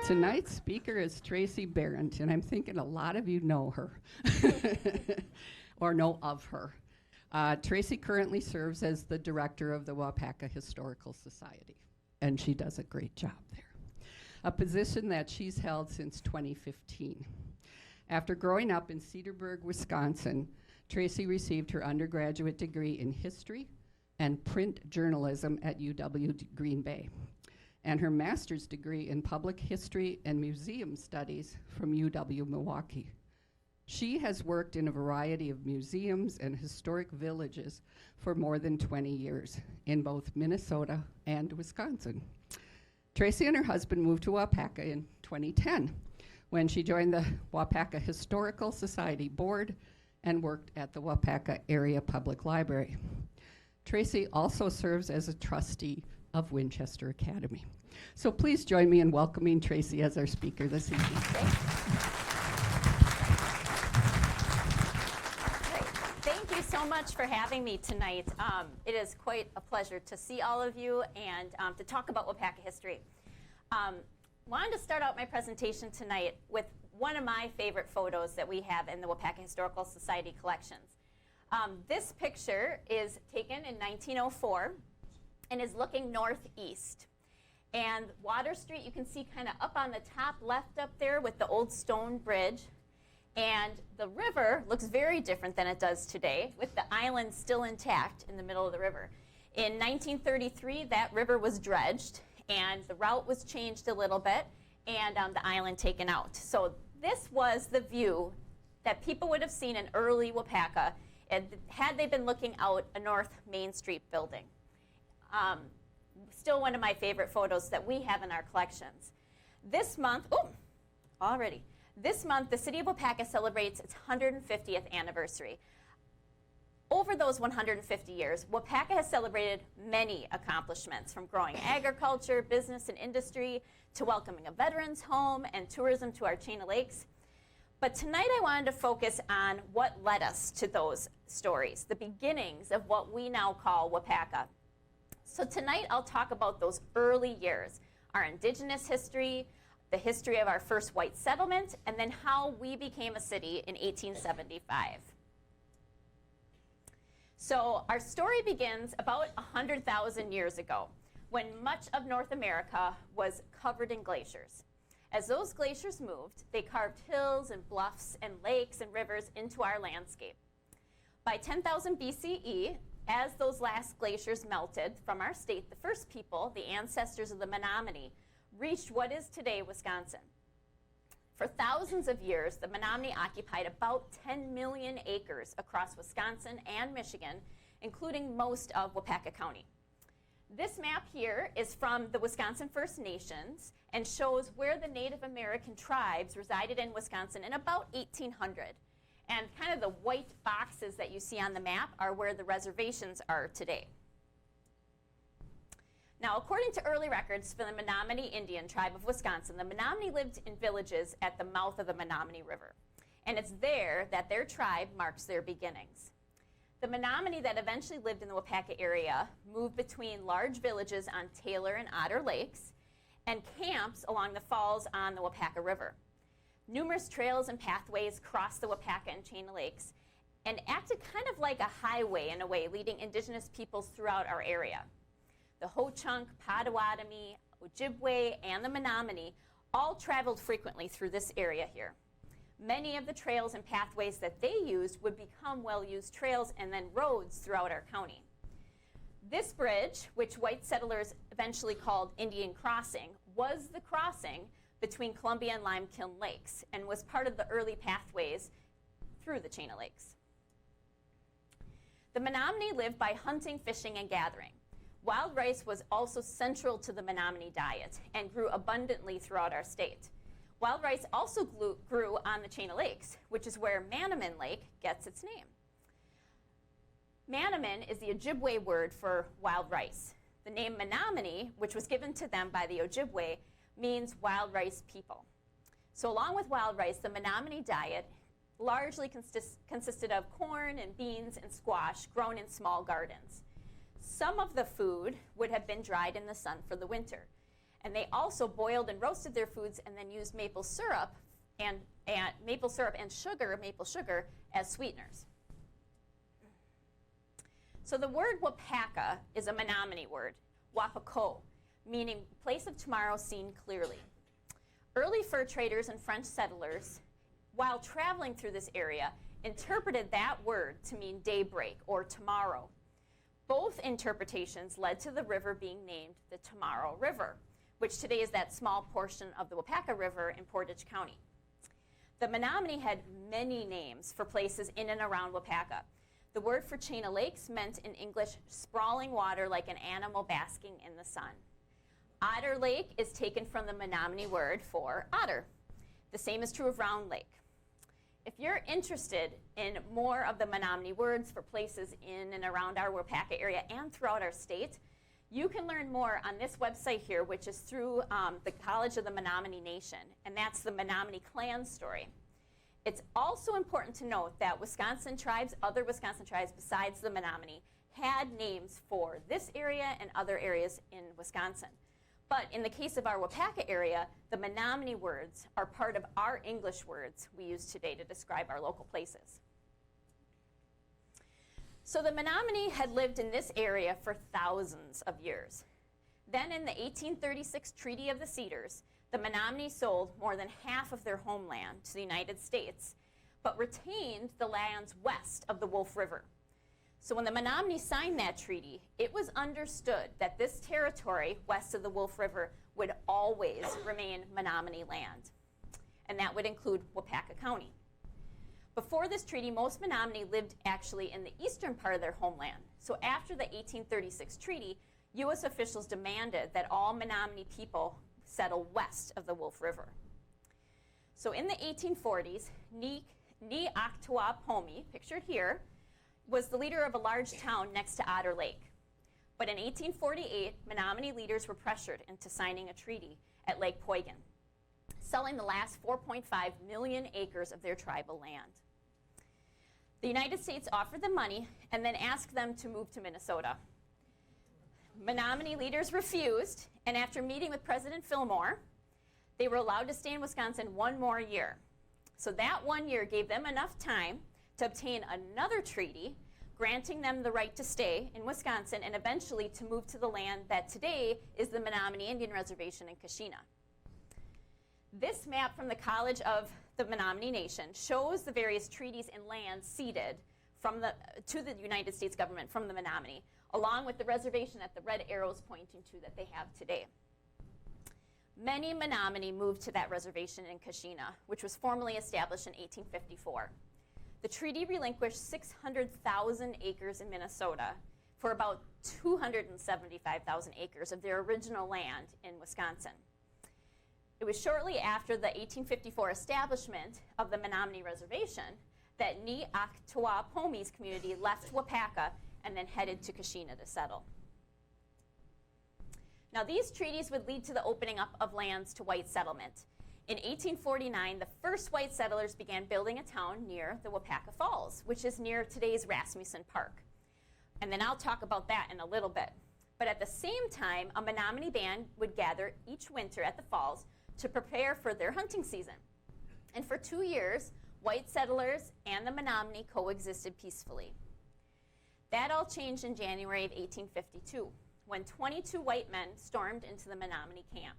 Tonight's speaker is Tracy Behrendt, and I'm thinking a lot of you know her or know of her. Tracy currently serves as the director of the Waupaca Historical Society, and she does a great job there, a position that she's held since 2015. After growing up in Cedarburg, Wisconsin, Tracy received her undergraduate degree in history and print journalism at UW-Green Bay, and her master's degree in public history and museum studies from UW-Milwaukee. She has worked in a variety of museums and historic villages for more than 20 years in both Minnesota and Wisconsin. Tracy and her husband moved to Waupaca in 2010 when she joined the Waupaca Historical Society board and worked at the Waupaca Area Public Library. Tracy also serves as a trustee of Winchester Academy. So please join me in welcoming Tracy as our speaker this evening. Thank you so much for having me tonight. It is quite a pleasure to see all of you and to talk about Waupaca history. Wanted to start out my presentation tonight with one of my favorite photos that we have in the Waupaca Historical Society collections. This picture is taken in 1904 and is looking northeast. And Water Street, you can see kind of up on the top left up there with the old stone bridge. And the river looks very different than it does today, with the island still intact in the middle of the river. In 1933, that river was dredged, and the route was changed a little bit, and the island taken out. So this was the view that people would have seen in early Waupaca had they been looking out a North Main Street building. Still one of my favorite photos that we have in our collections. This month, this month, the City of Waupaca celebrates its 150th anniversary. Over those 150 years, Waupaca has celebrated many accomplishments, from growing agriculture, business, and industry, to welcoming a veterans home and tourism to our chain of lakes. But tonight I wanted to focus on what led us to those stories, the beginnings of what we now call Waupaca. So tonight I'll talk about those early years, our indigenous history, the history of our first white settlement, and then how we became a city in 1875. So our story begins about 100,000 years ago, when much of North America was covered in glaciers. As those glaciers moved, they carved hills and bluffs and lakes and rivers into our landscape. By 10,000 BCE, as those last glaciers melted from our state, the first people, the ancestors of the Menominee, reached what is today Wisconsin. For thousands of years, the Menominee occupied about 10 million acres across Wisconsin and Michigan, including most of Waupaca County. This map here is from the Wisconsin First Nations and shows where the Native American tribes resided in Wisconsin in about 1800. And kind of the white boxes that you see on the map are where the reservations are today. Now, according to early records for the Menominee Indian tribe of Wisconsin, the Menominee lived in villages at the mouth of the Menominee River. And it's there that their tribe marks their beginnings. The Menominee that eventually lived in the Waupaca area moved between large villages on Taylor and Otter Lakes and camps along the falls on the Waupaca River. Numerous trails and pathways crossed the Waupaca and chain of lakes and acted kind of like a highway in a way, leading indigenous peoples throughout our area. The Ho-Chunk, Potawatomi, Ojibwe, and the Menominee all traveled frequently through this area here. Many of the trails and pathways that they used would become well-used trails and then roads throughout our county. This bridge, which white settlers eventually called Indian Crossing, was the crossing between Columbia and Limekiln Lakes and was part of the early pathways through the chain of lakes. The Menominee lived by hunting, fishing, and gathering. Wild rice was also central to the Menominee diet and grew abundantly throughout our state. Wild rice also grew on the chain of lakes, which is where Menominee Lake gets its name. Menominee is the Ojibwe word for wild rice. The name Menominee, which was given to them by the Ojibwe, means wild rice people. So along with wild rice, the Menominee diet largely consisted of corn and beans and squash grown in small gardens. Some of the food would have been dried in the sun for the winter. And they also boiled and roasted their foods and then used maple syrup and maple sugar as sweeteners. So the word Waupaca is a Menominee word, Waupaca, meaning place of tomorrow seen clearly. Early fur traders and French settlers, while traveling through this area, interpreted that word to mean daybreak or tomorrow. Both interpretations led to the river being named the Tomorrow River, which today is that small portion of the Waupaca River in Portage County. The Menominee had many names for places in and around Waupaca. The word for chain of lakes meant in English sprawling water like an animal basking in the sun. Otter Lake is taken from the Menominee word for otter. The same is true of Round Lake. If you're interested in more of the Menominee words for places in and around our Waupaca area and throughout our state, you can learn more on this website here, which is through the College of the Menominee Nation, and that's the Menominee clan story. It's also important to note that Wisconsin tribes, other Wisconsin tribes besides the Menominee, had names for this area and other areas in Wisconsin. But in the case of our Waupaca area, the Menominee words are part of our English words we use today to describe our local places. So the Menominee had lived in this area for thousands of years. Then in the 1836 Treaty of the Cedars, the Menominee sold more than half of their homeland to the United States, but retained the lands west of the Wolf River. So when the Menominee signed that treaty, it was understood that this territory west of the Wolf River would always remain Menominee land, and that would include Waupaca County. Before this treaty, most Menominee lived actually in the eastern part of their homeland. So after the 1836 treaty, U.S. officials demanded that all Menominee people settle west of the Wolf River. So in the 1840s, Ni-Aktuapomi, pictured here, was the leader of a large town next to Otter Lake. But in 1848, Menominee leaders were pressured into signing a treaty at Lake Poygan, selling the last 4.5 million acres of their tribal land. The United States offered them money and then asked them to move to Minnesota. Menominee leaders refused, and after meeting with President Fillmore, they were allowed to stay in Wisconsin one more year. So that 1 year gave them enough time to obtain another treaty, granting them the right to stay in Wisconsin and eventually to move to the land that today is the Menominee Indian Reservation in Kashina. This map from the College of the Menominee Nation shows the various treaties and lands ceded to the United States government from the Menominee, along with the reservation that the red arrows pointing to that they have today. Many Menominee moved to that reservation in Kashina, which was formally established in 1854. The treaty relinquished 600,000 acres in Minnesota for about 275,000 acres of their original land in Wisconsin. It was shortly after the 1854 establishment of the Menominee Reservation that Ni-Aktuapomi's community left Waupaca and then headed to Kashina to settle. Now these treaties would lead to the opening up of lands to white settlement. In 1849, the first white settlers began building a town near the Waupaca Falls, which is near today's Rasmussen Park. And then I'll talk about that in a little bit. But at the same time, a Menominee band would gather each winter at the falls to prepare for their hunting season. And for 2 years, white settlers and the Menominee coexisted peacefully. That all changed in January of 1852, when 22 white men stormed into the Menominee camp.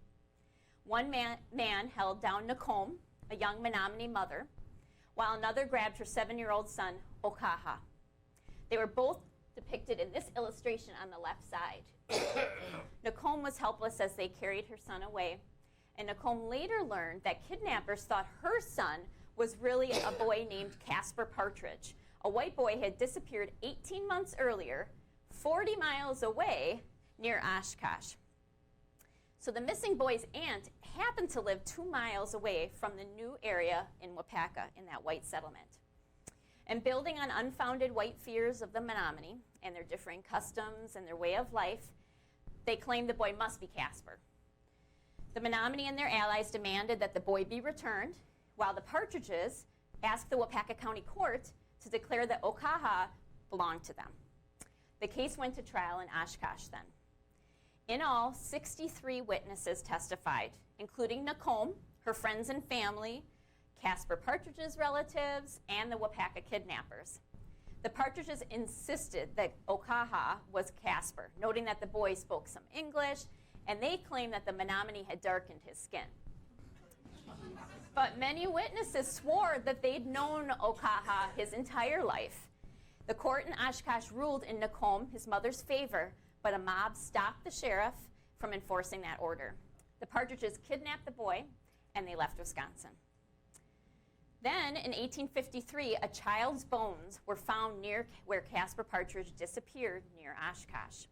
One man held down Nacombe, a young Menominee mother, while another grabbed her 7-year-old son, Okaha. They were both depicted in this illustration on the left side. Nacombe was helpless as they carried her son away, and Nacombe later learned that kidnappers thought her son was really a boy named Casper Partridge. A white boy had disappeared 18 months earlier, 40 miles away near Oshkosh. So the missing boy's aunt happened to live 2 miles away from the new area in Waupaca in that white settlement. And building on unfounded white fears of the Menominee and their differing customs and their way of life, they claimed the boy must be Casper. The Menominee and their allies demanded that the boy be returned, while the Partridges asked the Waupaca County Court to declare that Okaha belonged to them. The case went to trial in Oshkosh then. In all, 63 witnesses testified, including Nacombe, her friends and family, Caspar Partridge's relatives, and the Waupaca kidnappers. The Partridges insisted that Okaha was Caspar, noting that the boy spoke some English, and they claimed that the Menominee had darkened his skin. But many witnesses swore that they'd known Okaha his entire life. The court in Oshkosh ruled in Nacombe, his mother's favor, but a mob stopped the sheriff from enforcing that order. The Partridges kidnapped the boy, and they left Wisconsin. Then, in 1853, a child's bones were found near where Caspar Partridge disappeared near Oshkosh.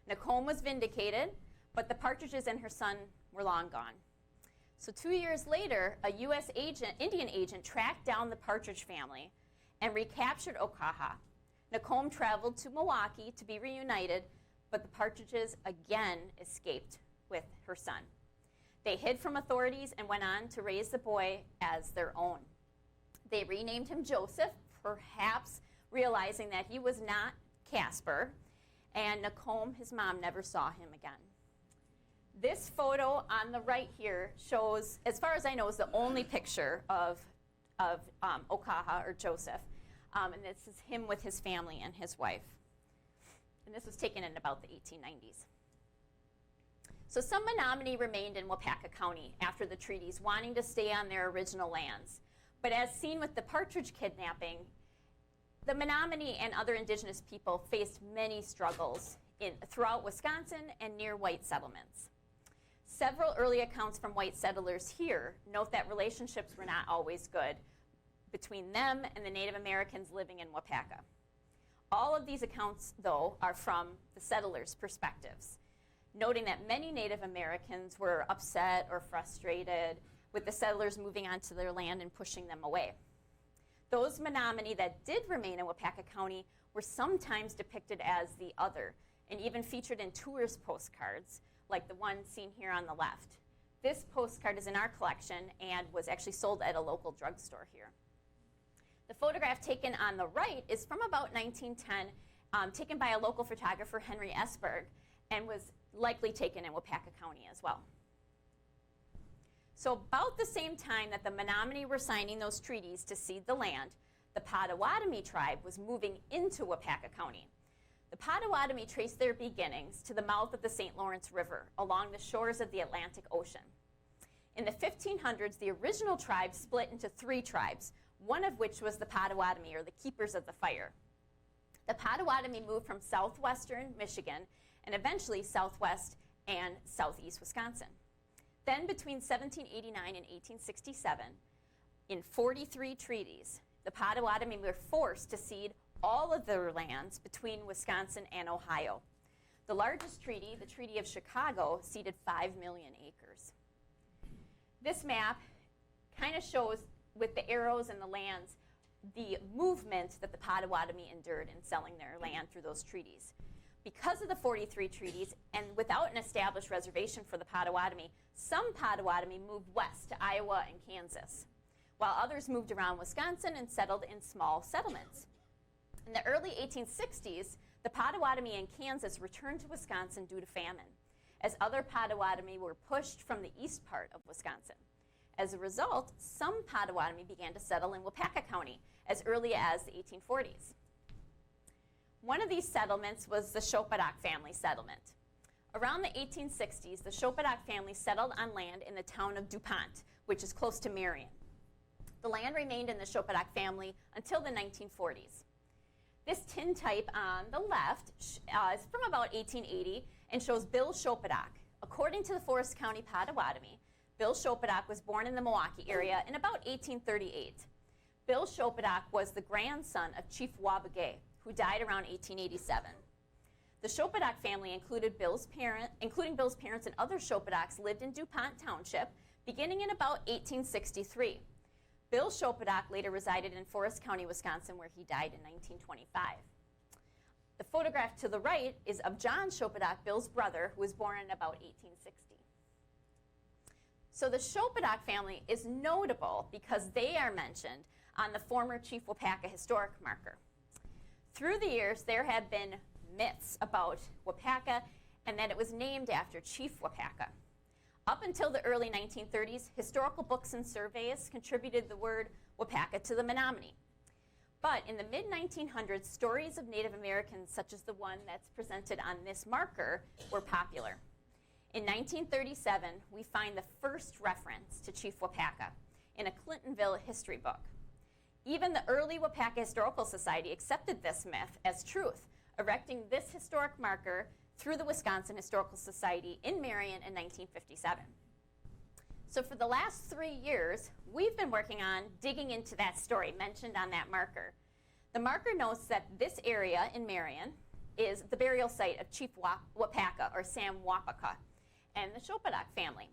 Nacombe was vindicated, but the Partridges and her son were long gone. So 2 years later, a U.S. Indian agent tracked down the Partridge family and recaptured Okaha. Nacombe traveled to Milwaukee to be reunited, but the Partridges again escaped with her son. They hid from authorities and went on to raise the boy as their own. They renamed him Joseph, perhaps realizing that he was not Caspar, and Nacombe, his mom, never saw him again. This photo on the right here shows, as far as I know, is the only picture of Okaha, or Joseph, and this is him with his family and his wife. And this was taken in about the 1890s. So some Menominee remained in Waupaca County after the treaties, wanting to stay on their original lands. But as seen with the Partridge kidnapping, the Menominee and other indigenous people faced many struggles throughout Wisconsin and near white settlements. Several early accounts from white settlers here note that relationships were not always good between them and the Native Americans living in Waupaca. All of these accounts, though, are from the settlers' perspectives, noting that many Native Americans were upset or frustrated with the settlers moving onto their land and pushing them away. Those Menominee that did remain in Waupaca County were sometimes depicted as the other, and even featured in tourist postcards, like the one seen here on the left. This postcard is in our collection and was actually sold at a local drugstore here. The photograph taken on the right is from about 1910, taken by a local photographer, Henry Esberg, and was likely taken in Waupaca County as well. So about the same time that the Menominee were signing those treaties to cede the land, the Potawatomi tribe was moving into Waupaca County. The Potawatomi traced their beginnings to the mouth of the St. Lawrence River along the shores of the Atlantic Ocean. In the 1500s, the original tribe split into 3 tribes, one of which was the Potawatomi, or the Keepers of the Fire. The Potawatomi moved from southwestern Michigan and eventually southwest and southeast Wisconsin. Then between 1789 and 1867, in 43 treaties, the Potawatomi were forced to cede all of their lands between Wisconsin and Ohio. The largest treaty, the Treaty of Chicago, ceded 5 million acres. This map kind of shows, with the arrows and the lands, the movement that the Potawatomi endured in selling their land through those treaties. Because of the 43 treaties, and without an established reservation for the Potawatomi, some Potawatomi moved west to Iowa and Kansas, while others moved around Wisconsin and settled in small settlements. In the early 1860s, the Potawatomi in Kansas returned to Wisconsin due to famine, as other Potawatomi were pushed from the east part of Wisconsin. As a result, some Potawatomi began to settle in Waupaca County as early as the 1840s. One of these settlements was the Chopadak family settlement. Around the 1860s, the Chopadak family settled on land in the town of DuPont, which is close to Marion. The land remained in the Chopadak family until the 1940s. This tintype on the left is from about 1880 and shows Bill Chopadak. According to the Forest County Potawatomi, Bill Chopadak was born in the Milwaukee area in about 1838. Bill Chopadak was the grandson of Chief Waubegay, who died around 1887. The Chopadak family, including Bill's parents and other Chopadaks, lived in DuPont Township beginning in about 1863. Bill Chopadak later resided in Forest County, Wisconsin, where he died in 1925. The photograph to the right is of John Chopadak, Bill's brother, who was born in about 1860. So the Chopadak family is notable because they are mentioned on the former Chief Waupaca Historic Marker. Through the years, there have been myths about Waupaca and that it was named after Chief Waupaca. Up until the early 1930s, historical books and surveys contributed the word Waupaca to the Menominee. But in the mid-1900s, stories of Native Americans, such as the one that's presented on this marker, were popular. In 1937, we find the first reference to Chief Waupaca in a Clintonville history book. Even the early Waupaca Historical Society accepted this myth as truth, erecting this historic marker through the Wisconsin Historical Society in Marion in 1957. So for the last 3 years, we've been working on digging into that story mentioned on that marker. The marker notes that this area in Marion is the burial site of Chief Waupaca, or Sam Waupaca, and the Waupaca family.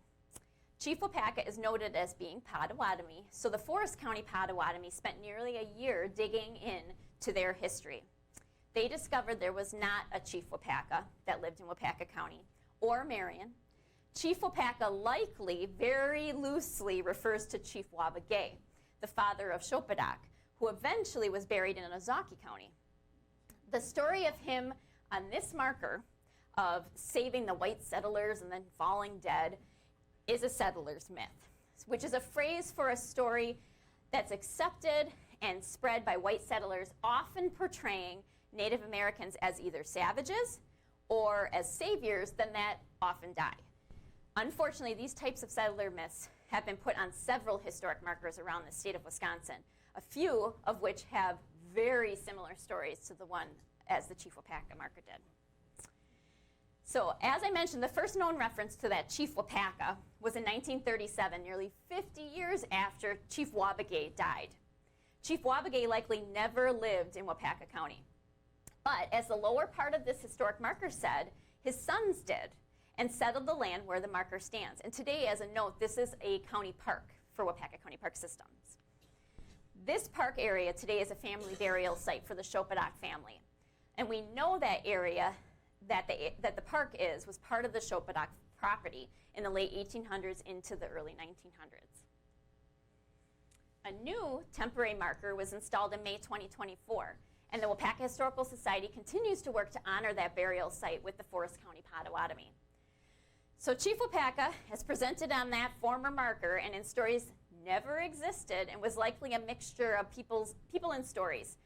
Chief Waupaca is noted as being Potawatomi, so the Forest County Potawatomi spent nearly a year digging into their history. They discovered there was not a Chief Waupaca that lived in Waupaca County or Marion. Chief Waupaca likely very loosely refers to Chief Waupaca, the father of Waupaca, who eventually was buried in Ozaukee County. The story of him on this marker of saving the white settlers and then falling dead is a settler's myth, which is a phrase for a story that's accepted and spread by white settlers, often portraying Native Americans as either savages or as saviors, then that often die. Unfortunately, these types of settler myths have been put on several historic markers around the state of Wisconsin, a few of which have very similar stories to the one as the Chief Waupaca marker did. So, as I mentioned, the first known reference to that Chief Waupaca was in 1937, nearly 50 years after Chief Waupaca died. Chief Waupaca likely never lived in Waupaca County. But as the lower part of this historic marker said, his sons did and settled the land where the marker stands. And today, as a note, this is a county park for Waupaca County Park Systems. This park area today is a family burial site for the Waupaca family. And we know that area that the park was part of the Waupaca property in the late 1800s into the early 1900s. A new temporary marker was installed in May 2024, and the Waupaca Historical Society continues to work to honor that burial site with the Forest County Potawatomi. So Chief Waupaca, as presented on that former marker and in stories, never existed and was likely a mixture of people and stories.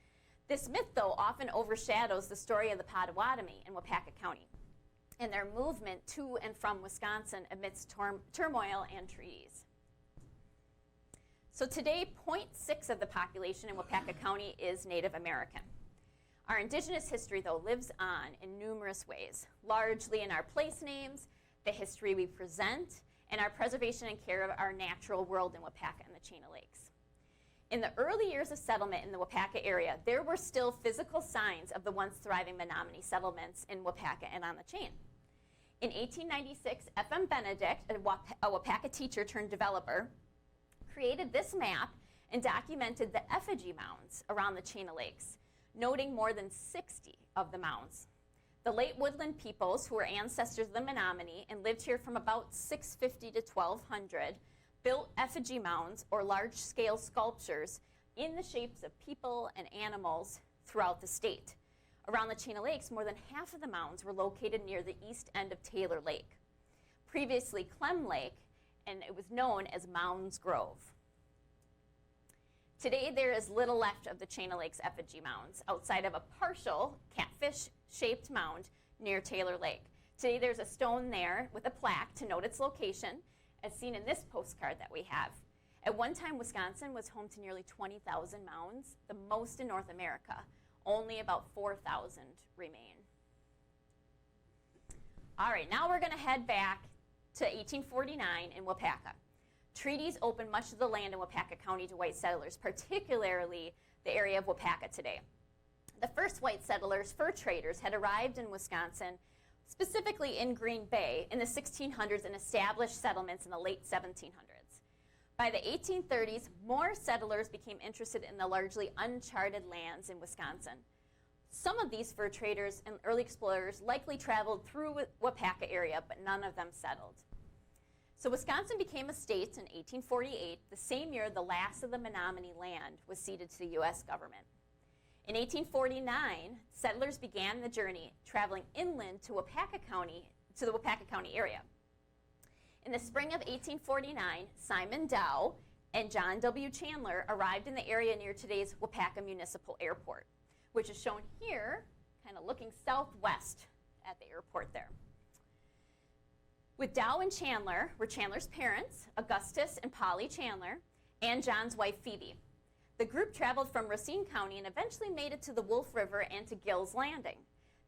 This myth, though, often overshadows the story of the Potawatomi in Waupaca County and their movement to and from Wisconsin amidst turmoil and treaties. So today, 0.6% of the population in Waupaca County is Native American. Our indigenous history, though, lives on in numerous ways, largely in our place names, the history we present, and our preservation and care of our natural world in Waupaca and the Chain of Lakes. In the early years of settlement in the Waupaca area, there were still physical signs of the once thriving Menominee settlements in Waupaca and on the Chain. In 1896, F.M. Benedict, a Waupaca teacher turned developer, created this map and documented the effigy mounds around the Chain of Lakes, noting more than 60 of the mounds. The late woodland peoples, who were ancestors of the Menominee and lived here from about 650 to 1200, built effigy mounds or large-scale sculptures in the shapes of people and animals throughout the state. Around the Chain of Lakes, more than half of the mounds were located near the east end of Taylor Lake, previously Clem Lake, and it was known as Mounds Grove. Today, there is little left of the Chain of Lakes effigy mounds outside of a partial catfish-shaped mound near Taylor Lake. Today, there's a stone there with a plaque to note its location, as seen in this postcard that we have. At one time, Wisconsin was home to nearly 20,000 mounds, the most in North America. Only about 4,000 remain. All right, now we're going to head back to 1849 in Waupaca. Treaties opened much of the land in Waupaca County to white settlers, particularly the area of Waupaca today. The first white settlers, fur traders, had arrived in Wisconsin, specifically in Green Bay, in the 1600s and established settlements in the late 1700s. By the 1830s, more settlers became interested in the largely uncharted lands in Wisconsin. Some of these fur traders and early explorers likely traveled through Waupaca area, but none of them settled. So Wisconsin became a state in 1848, the same year the last of the Menominee land was ceded to the U.S. government. In 1849, settlers began the journey traveling inland to Waupaca County, to the Waupaca County area. In the spring of 1849, Simon Dow and John W. Chandler arrived in the area near today's Waupaca Municipal Airport, which is shown here, kind of looking southwest at the airport there. With Dow and Chandler were Chandler's parents, Augustus and Polly Chandler, and John's wife, Phoebe. The group traveled from Racine County and eventually made it to the Wolf River and to Gill's Landing.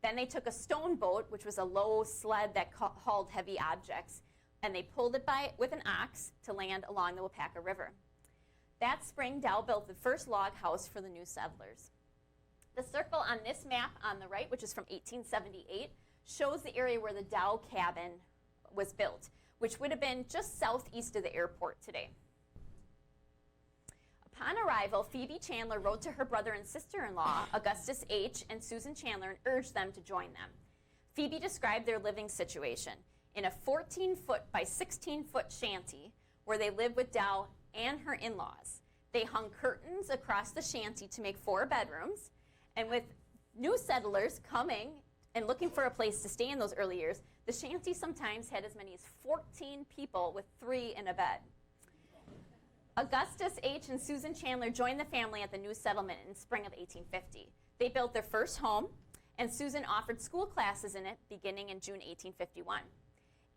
Then they took a stone boat, which was a low sled that hauled heavy objects, and they pulled it with an ox to land along the Waupaca River. That spring, Dow built the first log house for the new settlers. The circle on this map on the right, which is from 1878, shows the area where the Dow cabin was built, which would have been just southeast of the airport today. Upon arrival, Phoebe Chandler wrote to her brother and sister-in-law, Augustus H. and Susan Chandler, and urged them to join them. Phoebe described their living situation in a 14-foot by 16-foot shanty where they lived with Dow and her in-laws. They hung curtains across the shanty to make 4 bedrooms, and with new settlers coming and looking for a place to stay in those early years, the shanty sometimes had as many as 14 people with 3 in a bed. Augustus H. and Susan Chandler joined the family at the new settlement in spring of 1850. They built their first home, and Susan offered school classes in it beginning in June 1851.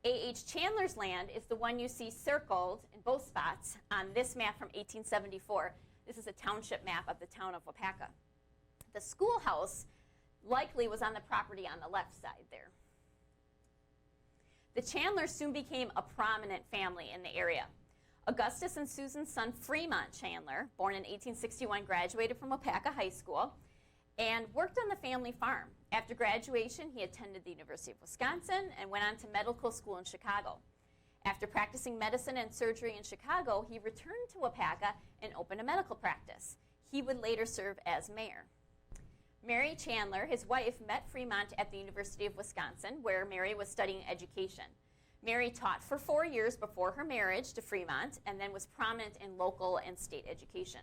A.H. Chandler's land is the one you see circled in both spots on this map from 1874. This is a township map of the town of Waupaca. The schoolhouse likely was on the property on the left side there. The Chandlers soon became a prominent family in the area. Augustus and Susan's son, Fremont Chandler, born in 1861, graduated from Waupaca High School and worked on the family farm. After graduation, he attended the University of Wisconsin and went on to medical school in Chicago. After practicing medicine and surgery in Chicago, he returned to Waupaca and opened a medical practice. He would later serve as mayor. Mary Chandler, his wife, met Fremont at the University of Wisconsin, where Mary was studying education. Mary taught for 4 years before her marriage to Fremont and then was prominent in local and state education.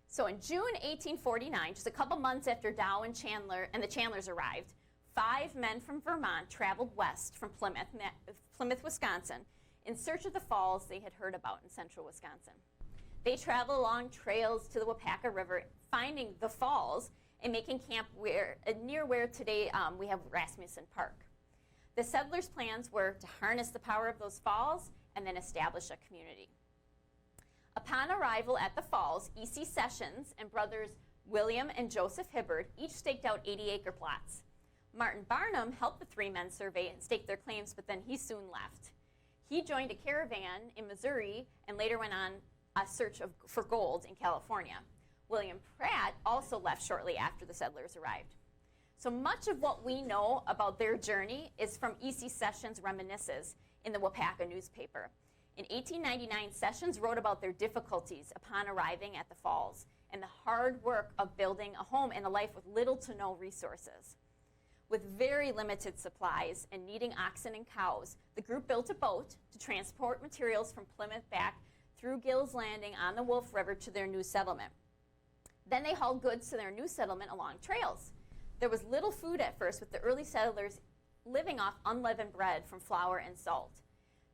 So in June 1849, just a couple months after Dow and the Chandlers arrived, 5 men from Vermont traveled west from Plymouth, Wisconsin, in search of the falls they had heard about in central Wisconsin. They traveled along trails to the Waupaca River, finding the falls and making camp near where today we have Rasmussen Park. The settlers' plans were to harness the power of those falls and then establish a community. Upon arrival at the falls, E.C. Sessions and brothers William and Joseph Hibbard each staked out 80-acre plots. Martin Barnum helped the 3 men survey and stake their claims, but then he soon left. He joined a caravan in Missouri and later went on a search for gold in California. William Pratt also left shortly after the settlers arrived. So much of what we know about their journey is from E.C. Sessions' reminiscences in the Waupaca newspaper. In 1899, Sessions wrote about their difficulties upon arriving at the falls and the hard work of building a home and a life with little to no resources. With very limited supplies and needing oxen and cows, the group built a boat to transport materials from Plymouth back through Gill's Landing on the Wolf River to their new settlement. Then they hauled goods to their new settlement along trails. There was little food at first, with the early settlers living off unleavened bread from flour and salt.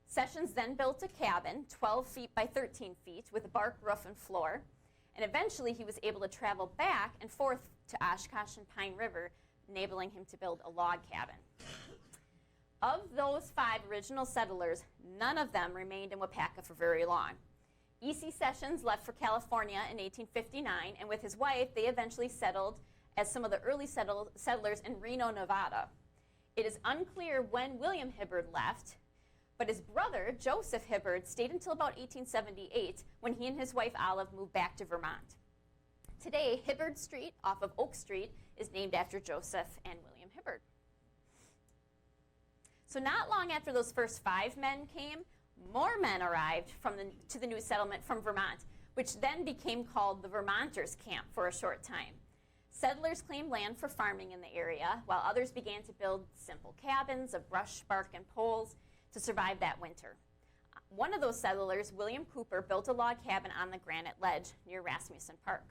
Sessions then built a cabin 12 feet by 13 feet with a bark roof and floor, and eventually he was able to travel back and forth to Oshkosh and Pine River, enabling him to build a log cabin. Of those 5 original settlers, none of them remained in Waupaca for very long. E.C. Sessions left for California in 1859, and with his wife, they eventually settled as some of the early settlers in Reno, Nevada. It is unclear when William Hibbard left, but his brother, Joseph Hibbard, stayed until about 1878 when he and his wife Olive moved back to Vermont. Today, Hibbard Street off of Oak Street is named after Joseph and William Hibbard. So not long after those first 5 men came, more men arrived to the new settlement from Vermont, which then became called the Vermonters' Camp for a short time. Settlers claimed land for farming in the area, while others began to build simple cabins of brush, bark, and poles to survive that winter. One of those settlers, William Cooper, built a log cabin on the Granite Ledge near Rasmussen Park.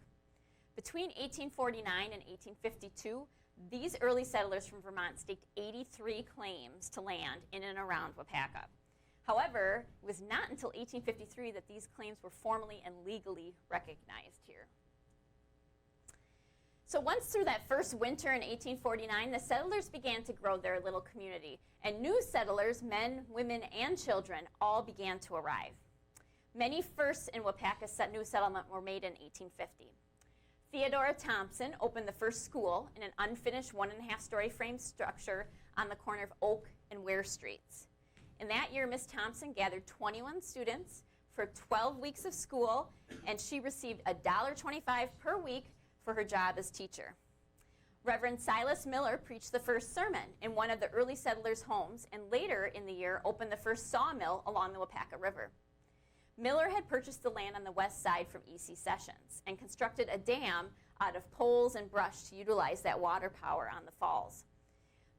Between 1849 and 1852, these early settlers from Vermont staked 83 claims to land in and around Waupaca. However, it was not until 1853 that these claims were formally and legally recognized here. So once through that first winter in 1849, the settlers began to grow their little community, and new settlers, men, women, and children, all began to arrive. Many firsts in Waupaca new settlement were made in 1850. Theodora Thompson opened the first school in an unfinished 1.5-story frame structure on the corner of Oak and Ware Streets. In that year, Miss Thompson gathered 21 students for 12 weeks of school, and she received $1.25 per week for her job as teacher. Reverend Silas Miller preached the first sermon in one of the early settlers' homes, and later in the year opened the first sawmill along the Waupaca River. Miller had purchased the land on the west side from E.C. Sessions and constructed a dam out of poles and brush to utilize that water power on the falls.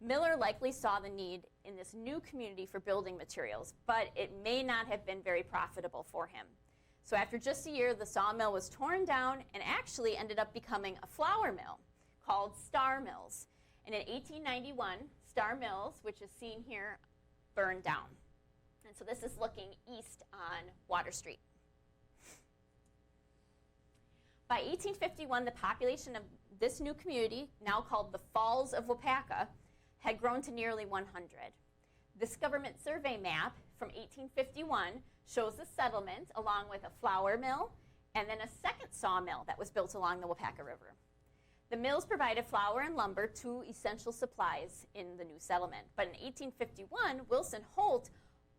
Miller likely saw the need in this new community for building materials, but it may not have been very profitable for him. So after just a year, the sawmill was torn down and actually ended up becoming a flour mill called Star Mills. And in 1891, Star Mills, which is seen here, burned down. And so this is looking east on Water Street. By 1851, the population of this new community, now called the Falls of Waupaca, had grown to nearly 100. This government survey map from 1851 shows the settlement along with a flour mill and then a second sawmill that was built along the Waupaca River. The mills provided flour and lumber, two essential supplies in the new settlement. But in 1851, Wilson Holt,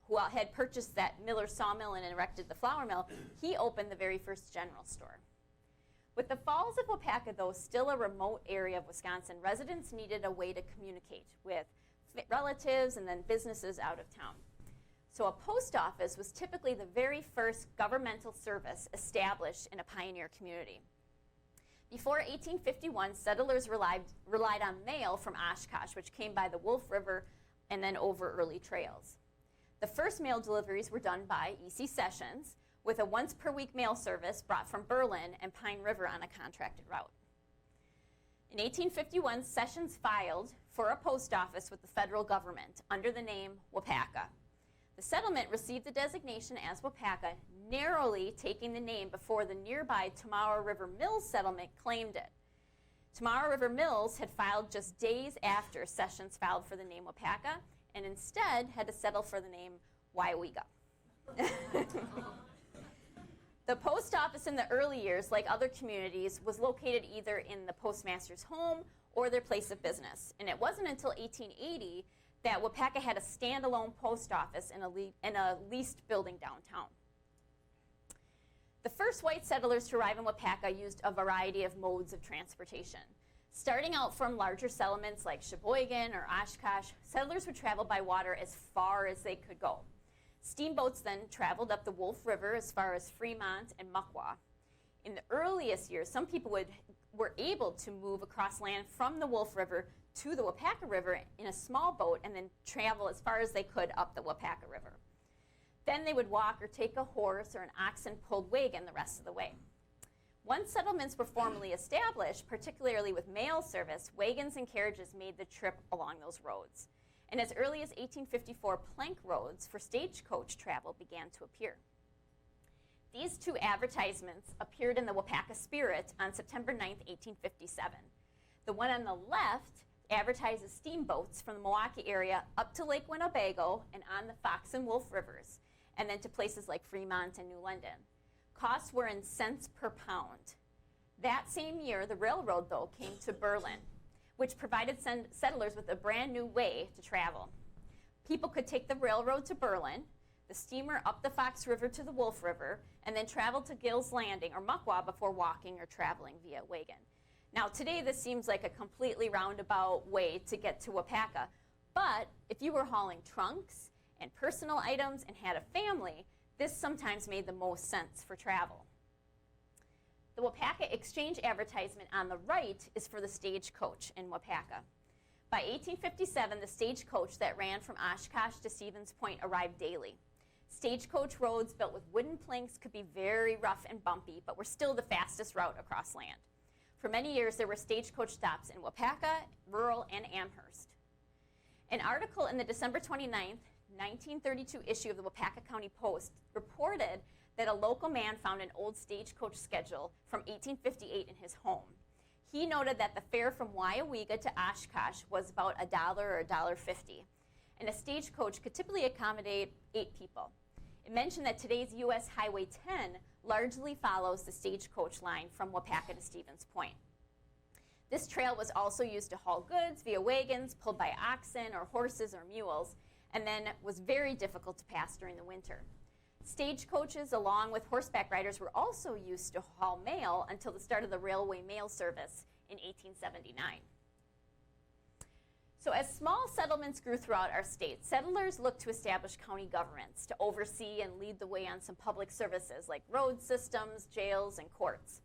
who had purchased that Miller sawmill and erected the flour mill, he opened the very first general store. With the Falls of Waupaca, though still a remote area of Wisconsin, residents needed a way to communicate with relatives and then businesses out of town. So a post office was typically the very first governmental service established in a pioneer community. Before 1851, settlers relied on mail from Oshkosh, which came by the Wolf River and then over early trails. The first mail deliveries were done by E.C. Sessions, with a once-per-week mail service brought from Berlin and Pine River on a contracted route. In 1851, Sessions filed for a post office with the federal government under the name Waupaca. The settlement received the designation as Waupaca, narrowly taking the name before the nearby Tomorrow River Mills settlement claimed it. Tomorrow River Mills had filed just days after Sessions filed for the name Waupaca, and instead had to settle for the name Waupaca. The post office in the early years, like other communities, was located either in the postmaster's home or their place of business. And it wasn't until 1880 that Waupaca had a standalone post office in a leased building downtown. The first white settlers to arrive in Waupaca used a variety of modes of transportation. Starting out from larger settlements like Sheboygan or Oshkosh, settlers would travel by water as far as they could go. Steamboats then traveled up the Wolf River as far as Fremont and Muckwa. In the earliest years, some people were able to move across land from the Wolf River to the Waupaca River in a small boat and then travel as far as they could up the Waupaca River. Then they would walk or take a horse or an oxen-pulled wagon the rest of the way. Once settlements were formally established, particularly with mail service, wagons and carriages made the trip along those roads. And as early as 1854, plank roads for stagecoach travel began to appear. These two advertisements appeared in the Waupaca Spirit on September 9, 1857. The one on the left advertises steamboats from the Milwaukee area up to Lake Winnebago and on the Fox and Wolf Rivers, and then to places like Fremont and New London. Costs were in cents per pound. That same year, the railroad, though, came to Berlin, which provided settlers with a brand new way to travel. People could take the railroad to Berlin, the steamer up the Fox River to the Wolf River, and then travel to Gill's Landing or Muckwa before walking or traveling via wagon. Now, today this seems like a completely roundabout way to get to Waupaca, but if you were hauling trunks and personal items and had a family, this sometimes made the most sense for travel. The Waupaca Exchange advertisement on the right is for the stagecoach in Waupaca. By 1857, the stagecoach that ran from Oshkosh to Stevens Point arrived daily. Stagecoach roads built with wooden planks could be very rough and bumpy, but were still the fastest route across land. For many years, there were stagecoach stops in Waupaca, rural, and Amherst. An article in the December 29th, 1932 issue of the Waupaca County Post reported that a local man found an old stagecoach schedule from 1858 in his home. He noted that the fare from Waupaca to Oshkosh was about $1 or $1.50, and a stagecoach could typically accommodate 8 people. It mentioned that today's U.S. Highway 10 largely follows the stagecoach line from Waupaca to Stevens Point. This trail was also used to haul goods via wagons pulled by oxen or horses or mules, and then was very difficult to pass during the winter. Stagecoaches, along with horseback riders, were also used to haul mail until the start of the railway mail service in 1879. So as small settlements grew throughout our state, settlers looked to establish county governments to oversee and lead the way on some public services like road systems, jails, and courts.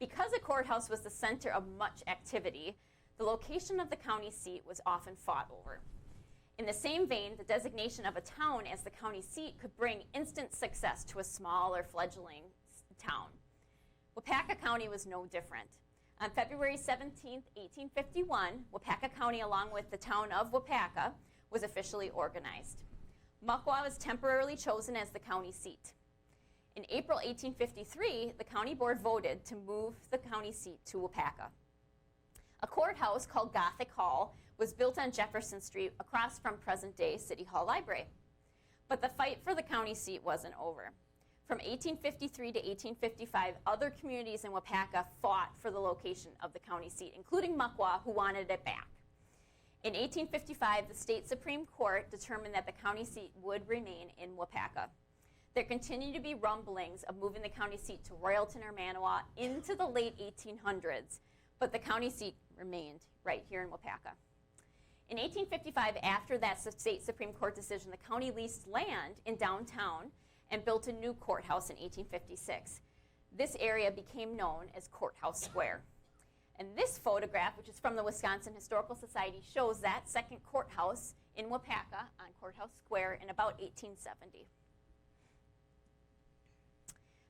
Because a courthouse was the center of much activity, the location of the county seat was often fought over. In the same vein, the designation of a town as the county seat could bring instant success to a small or fledgling town. Waupaca County was no different. On February 17, 1851, Waupaca County, along with the town of Waupaca, was officially organized. Muckwa was temporarily chosen as the county seat. In April 1853, the county board voted to move the county seat to Waupaca. A courthouse called Gothic Hall was built on Jefferson Street across from present-day City Hall Library. But the fight for the county seat wasn't over. From 1853 to 1855, other communities in Waupaca fought for the location of the county seat, including Muckwa, who wanted it back. In 1855, the state Supreme Court determined that the county seat would remain in Waupaca. There continued to be rumblings of moving the county seat to Royalton or Manawa into the late 1800s, but the county seat remained right here in Waupaca. In 1855, after that state Supreme Court decision, the county leased land in downtown and built a new courthouse in 1856. This area became known as Courthouse Square. And this photograph, which is from the Wisconsin Historical Society, shows that second courthouse in Waupaca on Courthouse Square in about 1870.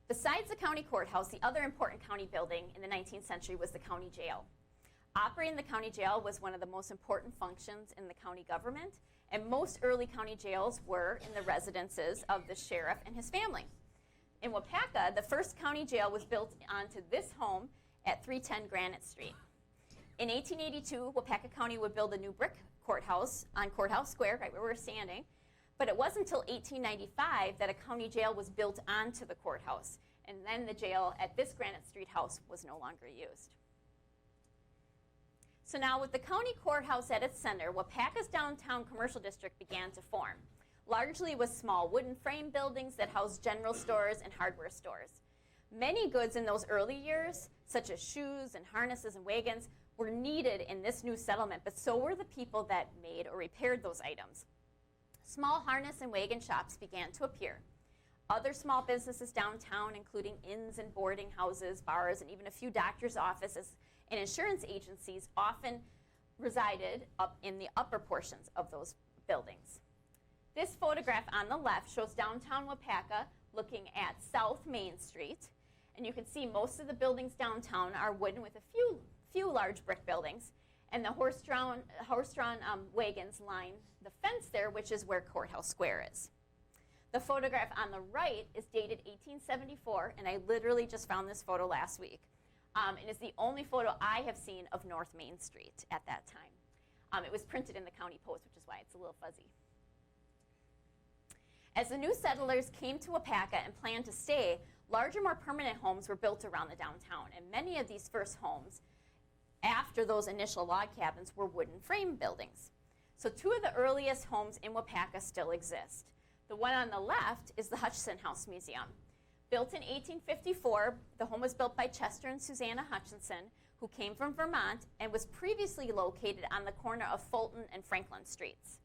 Besides the county courthouse, the other important county building in the 19th century was the county jail. Operating the county jail was one of the most important functions in the county government, and most early county jails were in the residences of the sheriff and his family. In Waupaca, the first county jail was built onto this home at 310 Granite Street. In 1882, Waupaca County would build a new brick courthouse on Courthouse Square, right where we're standing, but it wasn't until 1895 that a county jail was built onto the courthouse, and then the jail at this Granite Street house was no longer used. So now with the county courthouse at its center, Waupaca's downtown commercial district began to form, largely with small wooden frame buildings that housed general stores and hardware stores. Many goods in those early years, such as shoes and harnesses and wagons, were needed in this new settlement, but so were the people that made or repaired those items. Small harness and wagon shops began to appear. Other small businesses downtown, including inns and boarding houses, bars, and even a few doctors' offices and insurance agencies, often resided up in the upper portions of those buildings. This photograph on the left shows downtown Waupaca looking at South Main Street, and you can see most of the buildings downtown are wooden with a few large brick buildings, and the horse-drawn wagons line the fence there, which is where Courthouse Square is. The photograph on the right is dated 1874, and I literally just found this photo last week. And it's the only photo I have seen of North Main Street at that time. It was printed in the County Post, which is why it's a little fuzzy. As the new settlers came to Waupaca and planned to stay, larger, more permanent homes were built around the downtown. And many of these first homes, after those initial log cabins, were wooden frame buildings. So two of the earliest homes in Waupaca still exist. The one on the left is the Hutchinson House Museum. Built in 1854, the home was built by Chester and Susanna Hutchinson, who came from Vermont and was previously located on the corner of Fulton and Franklin Streets.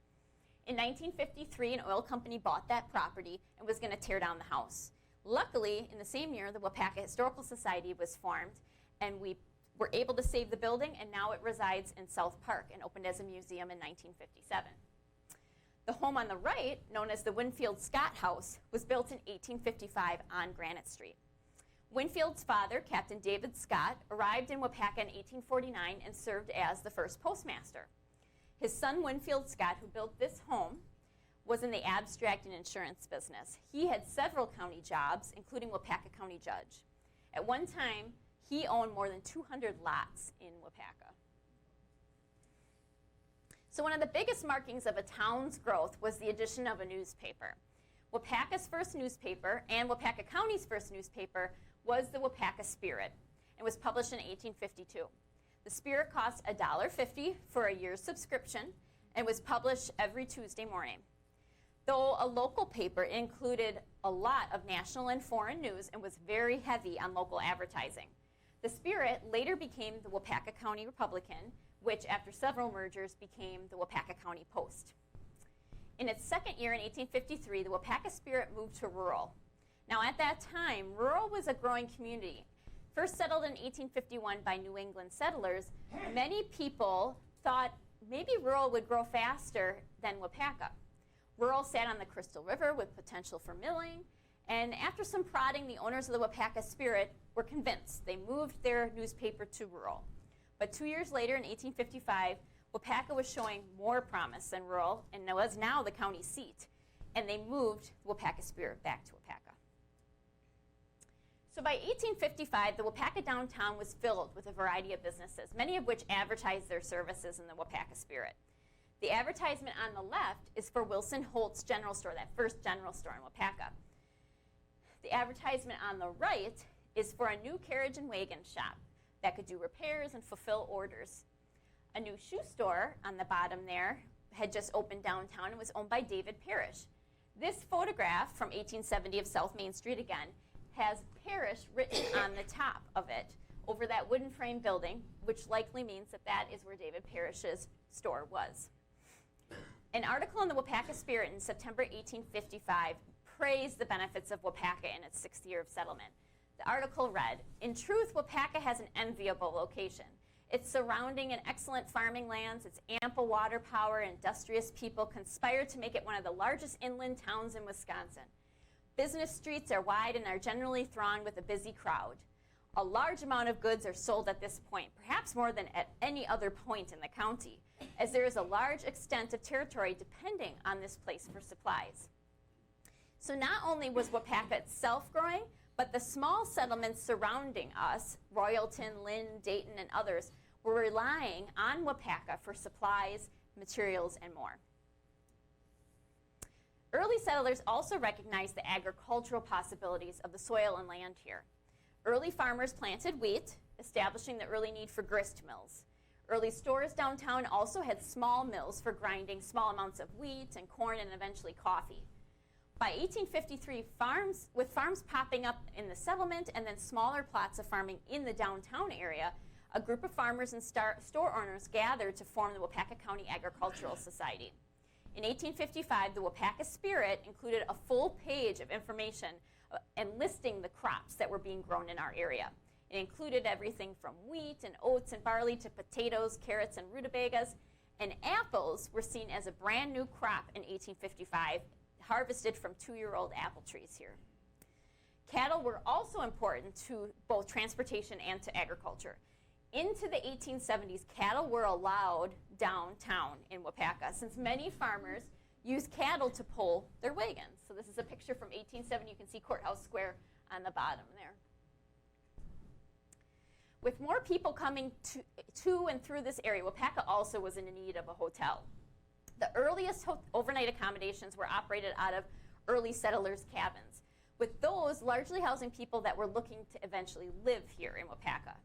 In 1953, an oil company bought that property and was going to tear down the house. Luckily, in the same year, the Waupaca Historical Society was formed, and we were able to save the building, and now it resides in South Park and opened as a museum in 1957. The home on the right, known as the Winfield Scott House, was built in 1855 on Granite Street. Winfield's father, Captain David Scott, arrived in Waupaca in 1849 and served as the first postmaster. His son, Winfield Scott, who built this home, was in the abstract and insurance business. He had several county jobs, including Waupaca County Judge. At one time, he owned more than 200 lots in Waupaca. So one of the biggest markings of a town's growth was the addition of a newspaper. Waupaca's first newspaper, and Waupaca County's first newspaper, was the Waupaca Spirit. It was published in 1852. The Spirit cost $1.50 for a year's subscription and was published every Tuesday morning. Though a local paper, it included a lot of national and foreign news and was very heavy on local advertising. The Spirit later became the Waupaca County Republican, which after several mergers became the Waupaca County Post. In its second year in 1853, the Waupaca Spirit moved to rural. Now at that time, rural was a growing community. First settled in 1851 by New England settlers, many people thought maybe rural would grow faster than Waupaca. Rural sat on the Crystal River with potential for milling, and after some prodding, the owners of the Waupaca Spirit were convinced. They moved their newspaper to rural. But 2 years later, in 1855, Waupaca was showing more promise than rural, and was now the county seat, and they moved the Waupaca Spirit back to Waupaca. So by 1855, the Waupaca downtown was filled with a variety of businesses, many of which advertised their services in the Waupaca Spirit. The advertisement on the left is for Wilson Holt's General Store, that first general store in Waupaca. The advertisement on the right is for a new carriage and wagon shop that could do repairs and fulfill orders. A new shoe store on the bottom there had just opened downtown and was owned by David Parrish. This photograph from 1870 of South Main Street again has Parrish written on the top of it over that wooden frame building, which likely means that that is where David Parrish's store was. An article in the Waupaca Spirit in September 1855 praised the benefits of Waupaca in its 6th year of settlement. The article read, "In truth, Waupaca has an enviable location. Its surrounding and excellent farming lands, its ample water power, and industrious people conspire to make it one of the largest inland towns in Wisconsin. Business streets are wide and are generally thronged with a busy crowd. A large amount of goods are sold at this point, perhaps more than at any other point in the county, as there is a large extent of territory depending on this place for supplies." So not only was Waupaca itself growing, but the small settlements surrounding us, Royalton, Lynn, Dayton, and others, were relying on Waupaca for supplies, materials, and more. Early settlers also recognized the agricultural possibilities of the soil and land here. Early farmers planted wheat, establishing the early need for grist mills. Early stores downtown also had small mills for grinding small amounts of wheat and corn and eventually coffee. By 1853, with farms popping up in the settlement and then smaller plots of farming in the downtown area, a group of farmers and store owners gathered to form the Waupaca County Agricultural Society. In 1855, the Waupaca Spirit included a full page of information and listing the crops that were being grown in our area. It included everything from wheat and oats and barley to potatoes, carrots, and rutabagas. And apples were seen as a brand new crop in 1855, harvested from 2-year-old apple trees here. Cattle were also important to both transportation and to agriculture. Into the 1870s, cattle were allowed downtown in Waupaca, since many farmers used cattle to pull their wagons. So this is a picture from 1870. You can see Courthouse Square on the bottom there. With more people coming to and through this area, Waupaca also was in need of a hotel. The earliest overnight accommodations were operated out of early settlers' cabins, with those largely housing people that were looking to eventually live here in Waupaca.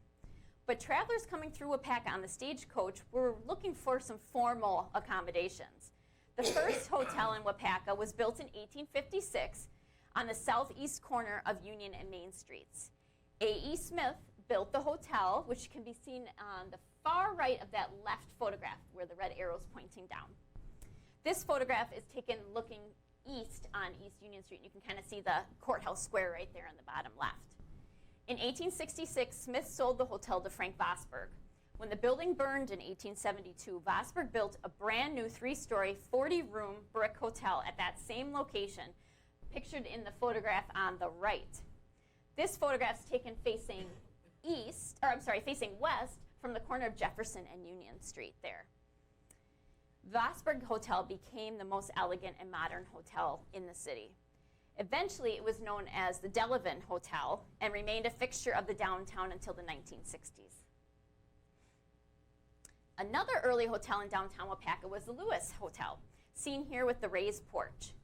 But travelers coming through Waupaca on the stagecoach were looking for some formal accommodations. The first hotel in Waupaca was built in 1856 on the southeast corner of Union and Main Streets. A.E. Smith built the hotel, which can be seen on the far right of that left photograph where the red arrow is pointing down. This photograph is taken looking east on East Union Street. You can kind of see the Courthouse Square right there on the bottom left. In 1866, Smith sold the hotel to Frank Vosburg. When the building burned in 1872, Vosburg built a brand new 3-story, 40-room brick hotel at that same location, pictured in the photograph on the right. This photograph is taken facing west from the corner of Jefferson and Union Street there. Vosburgh Hotel became the most elegant and modern hotel in the city. Eventually, it was known as the Delavan Hotel and remained a fixture of the downtown until the 1960s. Another early hotel in downtown Waupaca was the Lewis Hotel, seen here with the raised porch.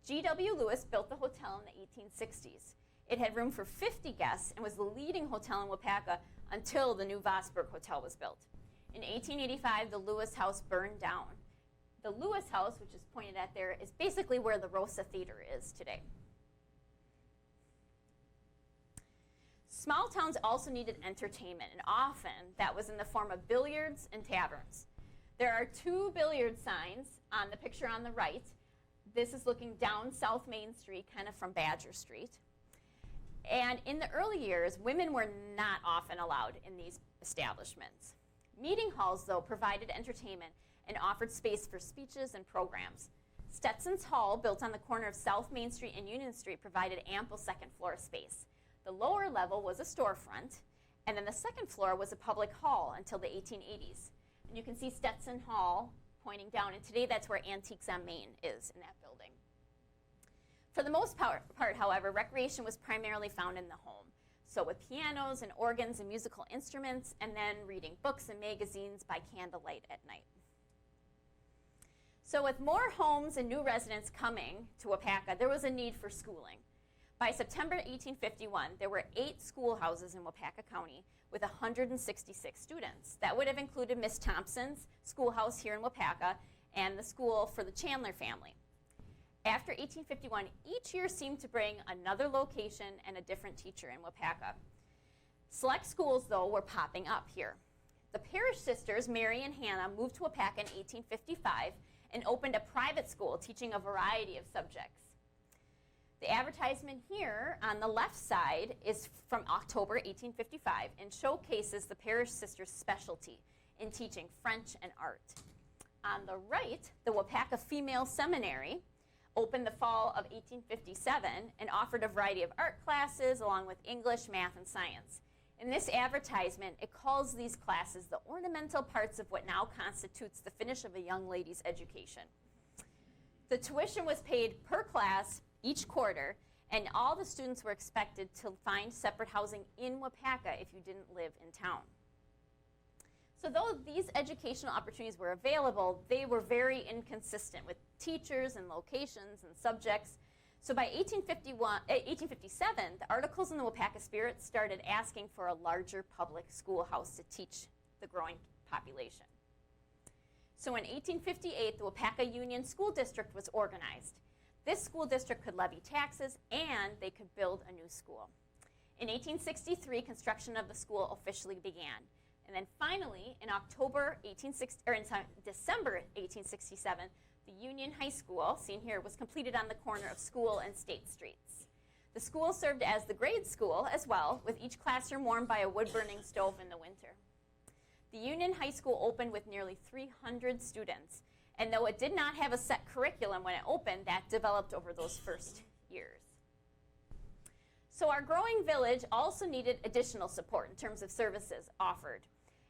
G.W. Lewis built the hotel in the 1860s. It had room for 50 guests and was the leading hotel in Waupaca until the new Vosburgh Hotel was built. In 1885, the Lewis House burned down. The Lewis House, which is pointed at there, is basically where the Rosa Theater is today. Small towns also needed entertainment, and often that was in the form of billiards and taverns. There are 2 billiard signs on the picture on the right. This is looking down South Main Street, kind of from Badger Street. And in the early years, women were not often allowed in these establishments. Meeting halls, though, provided entertainment and offered space for speeches and programs. Stetson's Hall, built on the corner of South Main Street and Union Street, provided ample second-floor space. The lower level was a storefront, and then the second floor was a public hall until the 1880s. And you can see Stetson Hall pointing down, and today that's where Antiques on Main is in that building. For the most part, however, recreation was primarily found in the home. So with pianos and organs and musical instruments, and then reading books and magazines by candlelight at night. So with more homes and new residents coming to Waupaca, there was a need for schooling. By September 1851, there were 8 schoolhouses in Waupaca County with 166 students. That would have included Miss Thompson's schoolhouse here in Waupaca and the school for the Chandler family. After 1851, each year seemed to bring another location and a different teacher in Waupaca. Select schools, though, were popping up here. The Parrish sisters, Mary and Hannah, moved to Waupaca in 1855 and opened a private school teaching a variety of subjects. The advertisement here on the left side is from October 1855 and showcases the Parrish sisters' specialty in teaching French and art. On the right, the Waupaca Female Seminary opened the fall of 1857 and offered a variety of art classes along with English, math, and science. In this advertisement, it calls these classes the ornamental parts of what now constitutes the finish of a young lady's education. The tuition was paid per class each quarter, and all the students were expected to find separate housing in Waupaca if you didn't live in town. So though these educational opportunities were available, they were very inconsistent with teachers and locations and subjects. So by 1857, the articles in the Waupaca Spirit started asking for a larger public schoolhouse to teach the growing population. So in 1858, the Waupaca Union School District was organized. This school district could levy taxes and they could build a new school. In 1863, construction of the school officially began. And then finally, in December 1867, the Union High School, seen here, was completed on the corner of School and State Streets. The school served as the grade school as well, with each classroom warmed by a wood-burning stove in the winter. The Union High School opened with nearly 300 students, and though it did not have a set curriculum when it opened, that developed over those first years. So our growing village also needed additional support in terms of services offered.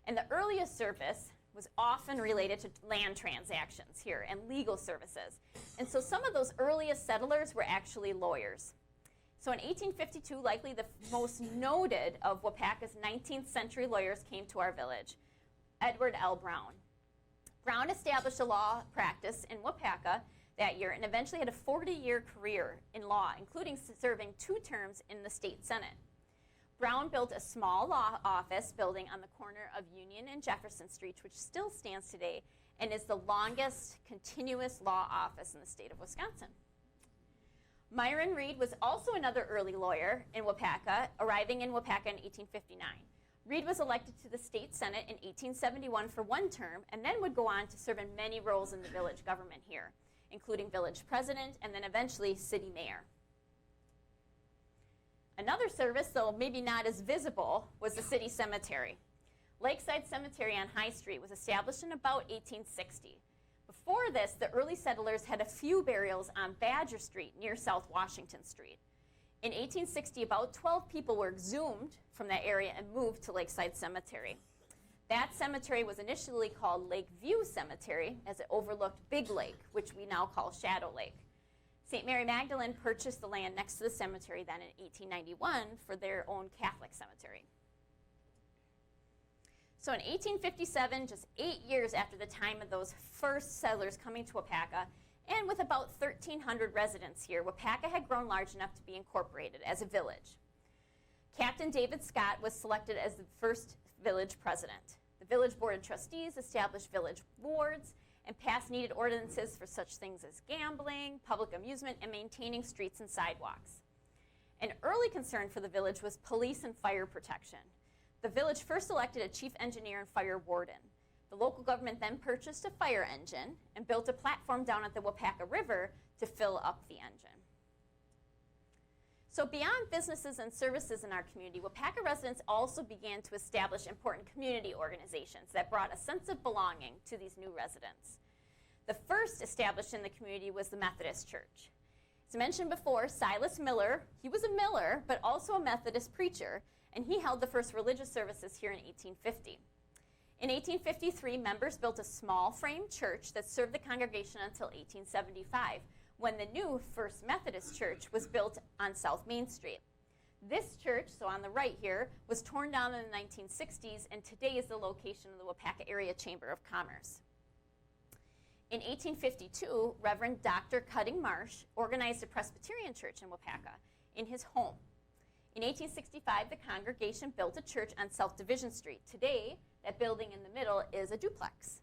And the earliest service was often related to land transactions here and legal services. And so some of those earliest settlers were actually lawyers. So in 1852, likely the most noted of Waupaca's 19th century lawyers came to our village, Edward L. Brown. Brown established a law practice in Waupaca that year and eventually had a 40-year career in law, including serving 2 terms in the state senate. Brown built a small law office building on the corner of Union and Jefferson Street, which still stands today and is the longest continuous law office in the state of Wisconsin. Myron Reed was also another early lawyer in Waupaca, arriving in Waupaca in 1859. Reed was elected to the state senate in 1871 for 1 term and then would go on to serve in many roles in the village government here, including village president and then eventually city mayor. Another service, though maybe not as visible, was the city cemetery. Lakeside Cemetery on High Street was established in about 1860. Before this, the early settlers had a few burials on Badger Street near South Washington Street. In 1860, about 12 people were exhumed from that area and moved to Lakeside Cemetery. That cemetery was initially called Lakeview Cemetery, as it overlooked Big Lake, which we now call Shadow Lake. St. Mary Magdalene purchased the land next to the cemetery then in 1891 for their own Catholic cemetery. So in 1857, just 8 years after the time of those first settlers coming to Waupaca, and with about 1,300 residents here, Waupaca had grown large enough to be incorporated as a village. Captain David Scott was selected as the first village president. The village board of trustees established village wards and passed needed ordinances for such things as gambling, public amusement, and maintaining streets and sidewalks. An early concern for the village was police and fire protection. The village first elected a chief engineer and fire warden. The local government then purchased a fire engine and built a platform down at the Waupaca River to fill up the engine. So beyond businesses and services in our community, Waupaca residents also began to establish important community organizations that brought a sense of belonging to these new residents. The first established in the community was the Methodist Church. As mentioned before, Silas Miller, he was a miller, but also a Methodist preacher, and he held the first religious services here in 1850. In 1853, members built a small frame church that served the congregation until 1875, when the new First Methodist Church was built on South Main Street. This church, so on the right here, was torn down in the 1960s, and today is the location of the Waupaca Area Chamber of Commerce. In 1852, Reverend Dr. Cutting Marsh organized a Presbyterian church in Waupaca in his home. In 1865, the congregation built a church on South Division Street. Today, that building in the middle is a duplex.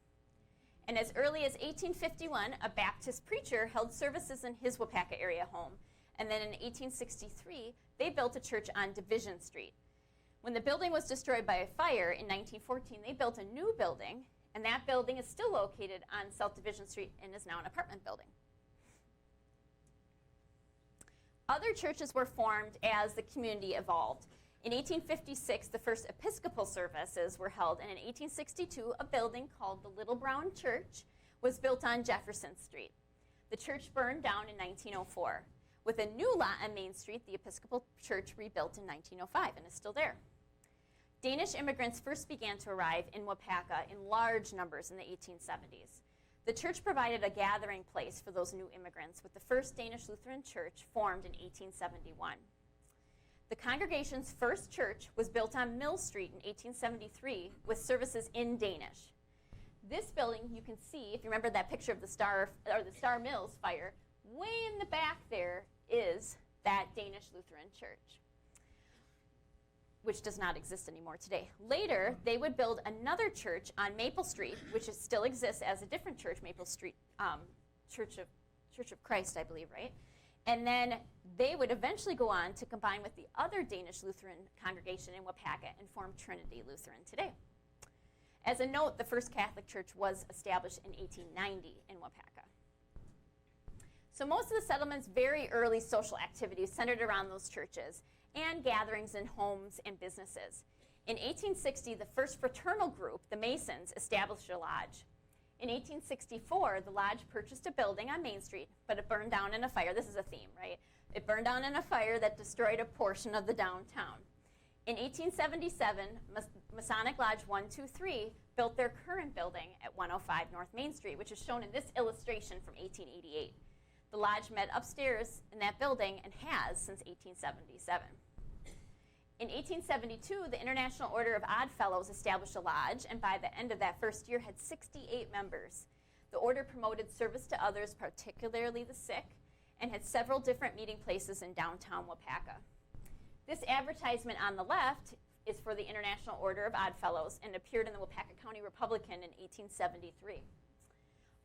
And as early as 1851, a Baptist preacher held services in his Waupaca area home. And then in 1863, they built a church on Division Street. When the building was destroyed by a fire in 1914, they built a new building, and that building is still located on South Division Street and is now an apartment building. Other churches were formed as the community evolved. In 1856, the first Episcopal services were held, and in 1862, a building called the Little Brown Church was built on Jefferson Street. The church burned down in 1904. With a new lot on Main Street, the Episcopal Church rebuilt in 1905 and is still there. Danish immigrants first began to arrive in Waupaca in large numbers in the 1870s. The church provided a gathering place for those new immigrants, with the first Danish Lutheran church formed in 1871. The congregation's first church was built on Mill Street in 1873 with services in Danish. This building, you can see, if you remember that picture of the Star Mills fire, way in the back there is that Danish Lutheran church, which does not exist anymore today. Later, they would build another church on Maple Street, which still exists as a different church, Maple Street Church of Christ, I believe, right? And then they would eventually go on to combine with the other Danish Lutheran congregation in Waupaca and form Trinity Lutheran today. As a note, the first Catholic church was established in 1890 in Waupaca. So most of the settlement's very early social activities centered around those churches and gatherings in homes and businesses. In 1860, the first fraternal group, the Masons, established a lodge. In 1864, the lodge purchased a building on Main Street, but it burned down in a fire. This is a theme, right? It burned down in a fire that destroyed a portion of the downtown. In 1877, Masonic Lodge 123 built their current building at 105 North Main Street, which is shown in this illustration from 1888. The lodge met upstairs in that building and has since 1877. In 1872, the International Order of Odd Fellows established a lodge, and by the end of that first year had 68 members. The order promoted service to others, particularly the sick, and had several different meeting places in downtown Waupaca. This advertisement on the left is for the International Order of Odd Fellows and appeared in the Waupaca County Republican in 1873.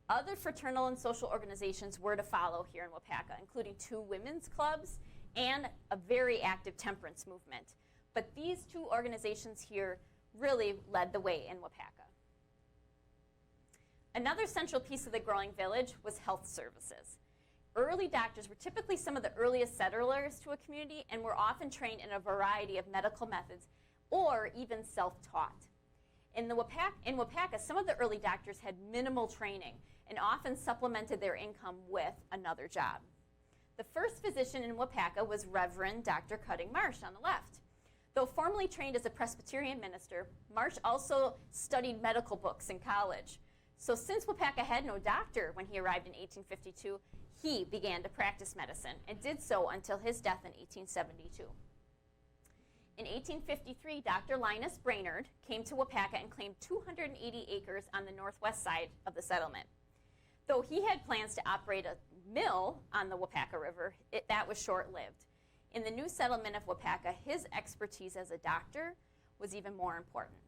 Other fraternal and social organizations were to follow here in Waupaca, including 2 women's clubs and a very active temperance movement. But these 2 organizations here really led the way in Waupaca. Another central piece of the growing village was health services. Early doctors were typically some of the earliest settlers to a community and were often trained in a variety of medical methods or even self-taught. In Waupaca, some of the early doctors had minimal training and often supplemented their income with another job. The first physician in Waupaca was Reverend Dr. Cutting Marsh on the left. Though formally trained as a Presbyterian minister, Marsh also studied medical books in college. So since Waupaca had no doctor when he arrived in 1852, he began to practice medicine and did so until his death in 1872. In 1853, Dr. Linus Brainerd came to Waupaca and claimed 280 acres on the northwest side of the settlement. Though he had plans to operate a mill on the Waupaca River, that was short-lived. In the new settlement of Waupaca, his expertise as a doctor was even more important.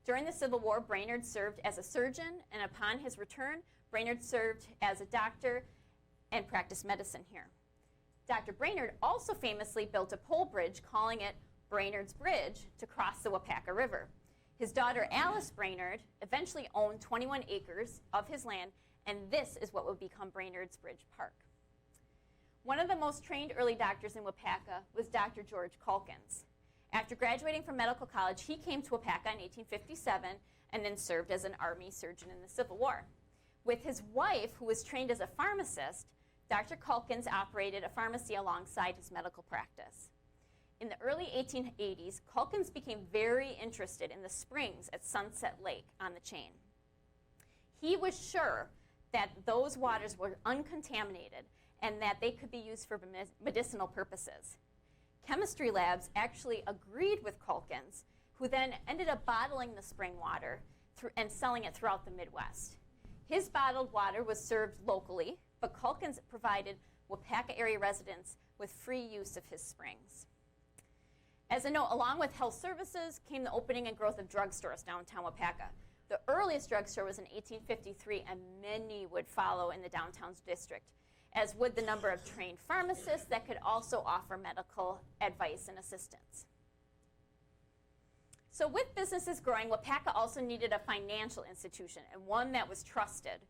During the Civil War, Brainerd served as a surgeon, and upon his return, Brainerd served as a doctor and practiced medicine here. Dr. Brainerd also famously built a pole bridge, calling it Brainerd's Bridge, to cross the Waupaca River. His daughter, Alice Brainerd, eventually owned 21 acres of his land, and this is what would become Brainerd's Bridge Park. One of the most trained early doctors in Waupaca was Dr. George Calkins. After graduating from medical college, he came to Waupaca in 1857 and then served as an Army surgeon in the Civil War. With his wife, who was trained as a pharmacist, Dr. Calkins operated a pharmacy alongside his medical practice. In the early 1880s, Calkins became very interested in the springs at Sunset Lake on the chain. He was sure that those waters were uncontaminated and that they could be used for medicinal purposes. Chemistry labs actually agreed with Calkins, who then ended up bottling the spring water and selling it throughout the Midwest. His bottled water was served locally, but Calkins provided Waupaca area residents with free use of his springs. As a note, along with health services came the opening and growth of drugstores downtown Waupaca. The earliest drugstore was in 1853, and many would follow in the downtown district, as would the number of trained pharmacists that could also offer medical advice and assistance. So with businesses growing, Waupaca also needed a financial institution, and one that was trusted.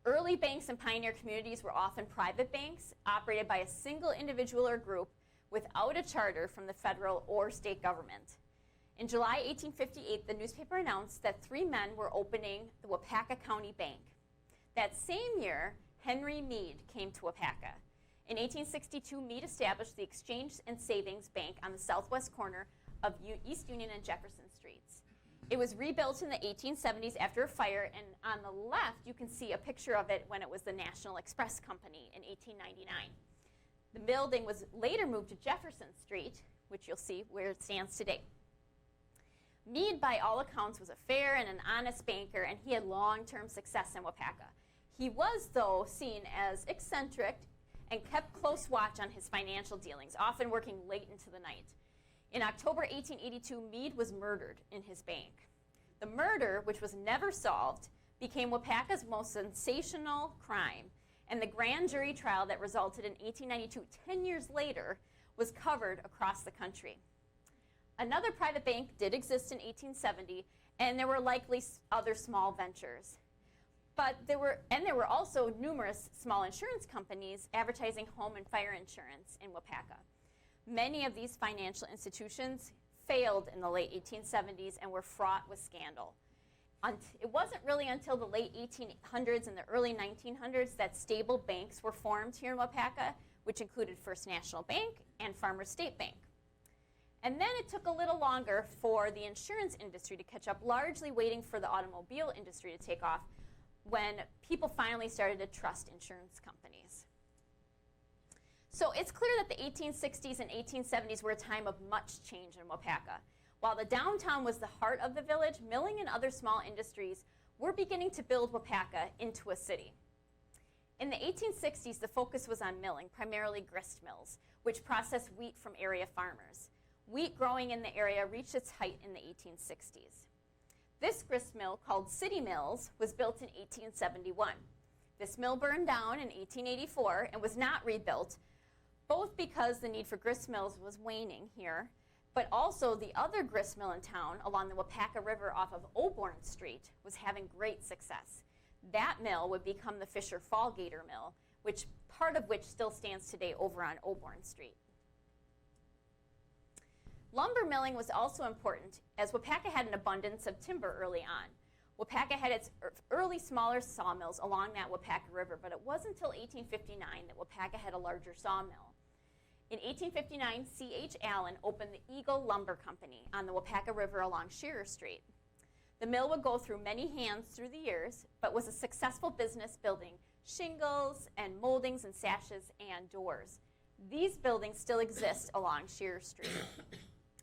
Early banks in pioneer communities were often private banks operated by a single individual or group without a charter from the federal or state government. In July 1858, the newspaper announced that 3 men were opening the Waupaca County Bank. That same year, Henry Meade came to Waupaca. In 1862, Meade established the Exchange and Savings Bank on the southwest corner of East Union and Jefferson Streets. It was rebuilt in the 1870s after a fire, and on the left, you can see a picture of it when it was the National Express Company in 1899. The building was later moved to Jefferson Street, which you'll see where it stands today. Meade, by all accounts, was a fair and an honest banker, and he had long-term success in Waupaca. He was, though, seen as eccentric and kept close watch on his financial dealings, often working late into the night. In October 1882, Meade was murdered in his bank. The murder, which was never solved, became Waupaca's most sensational crime, and the grand jury trial that resulted in 1892, 10 years later, was covered across the country. Another private bank did exist in 1870, and there were likely other small ventures. But there were also numerous small insurance companies advertising home and fire insurance in Waupaca. Many of these financial institutions failed in the late 1870s and were fraught with scandal. It wasn't really until the late 1800s and the early 1900s that stable banks were formed here in Waupaca, which included First National Bank and Farmers State Bank. And then it took a little longer for the insurance industry to catch up, largely waiting for the automobile industry to take off, when people finally started to trust insurance companies. So it's clear that the 1860s and 1870s were a time of much change in Waupaca. While the downtown was the heart of the village, milling and other small industries were beginning to build Waupaca into a city. In the 1860s, the focus was on milling, primarily grist mills, which processed wheat from area farmers. Wheat growing in the area reached its height in the 1860s. This grist mill, called City Mills, was built in 1871. This mill burned down in 1884 and was not rebuilt, both because the need for grist mills was waning here, but also the other grist mill in town along the Waupaca River off of Auburn Street was having great success. That mill would become the Fisher Fallgator Mill, part of which still stands today over on Auburn Street. Lumber milling was also important, as Waupaca had an abundance of timber early on. Waupaca had its early smaller sawmills along that Waupaca River, but it wasn't until 1859 that Waupaca had a larger sawmill. In 1859, C.H. Allen opened the Eagle Lumber Company on the Waupaca River along Shearer Street. The mill would go through many hands through the years, but was a successful business building shingles and moldings and sashes and doors. These buildings still exist along Shearer Street.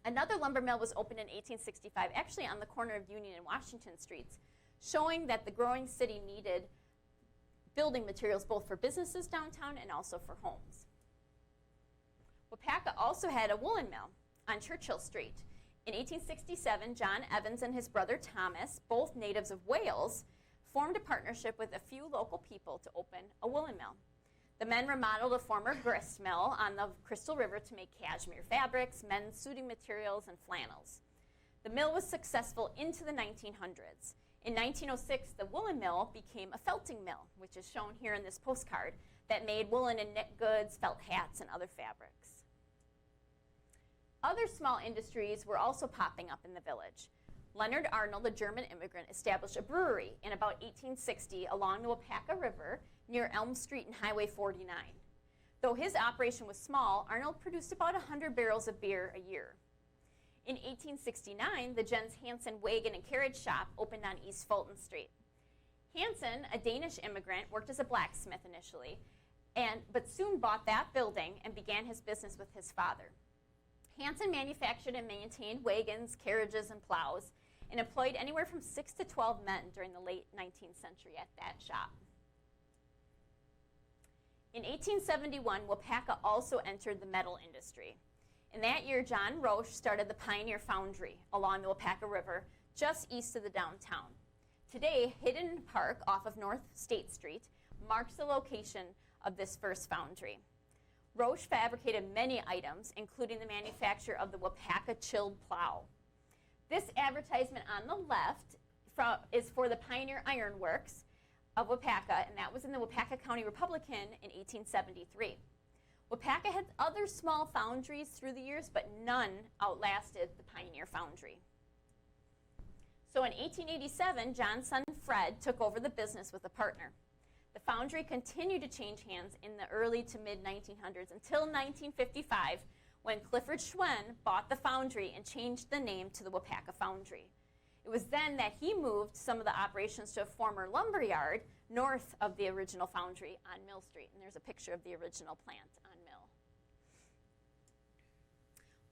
Another lumber mill was opened in 1865, actually on the corner of Union and Washington Streets, showing that the growing city needed building materials both for businesses downtown and also for homes. Waupaca also had a woolen mill on Churchill Street. In 1867, John Evans and his brother Thomas, both natives of Wales, formed a partnership with a few local people to open a woolen mill. The men remodeled a former grist mill on the Crystal River to make cashmere fabrics, men's suiting materials, and flannels. The mill was successful into the 1900s. In 1906, the woolen mill became a felting mill, which is shown here in this postcard, that made woolen and knit goods, felt hats, and other fabrics. Other small industries were also popping up in the village. Leonard Arnold, a German immigrant, established a brewery in about 1860 along the Waupaca River near Elm Street and Highway 49. Though his operation was small, Arnold produced about 100 barrels of beer a year. In 1869, the Jens Hansen Wagon and Carriage Shop opened on East Fulton Street. Hansen, a Danish immigrant, worked as a blacksmith initially, but soon bought that building and began his business with his father. Hansen manufactured and maintained wagons, carriages, and plows, and employed anywhere from 6 to 12 men during the late 19th century at that shop. In 1871, Waupaca also entered the metal industry. In that year, John Roche started the Pioneer Foundry along the Waupaca River, just east of the downtown. Today, Hidden Park off of North State Street marks the location of this first foundry. Roche fabricated many items, including the manufacture of the Waupaca chilled plow. This advertisement on the left is for the Pioneer Iron Works of Waupaca, and that was in the Waupaca County Republican in 1873. Waupaca had other small foundries through the years, but none outlasted the Pioneer Foundry. So in 1887, John's son Fred took over the business with a partner. The foundry continued to change hands in the early to mid-1900s until 1955, when Clifford Schwen bought the foundry and changed the name to the Waupaca Foundry. It was then that he moved some of the operations to a former lumber yard north of the original foundry on Mill Street. And there's a picture of the original plant on Mill.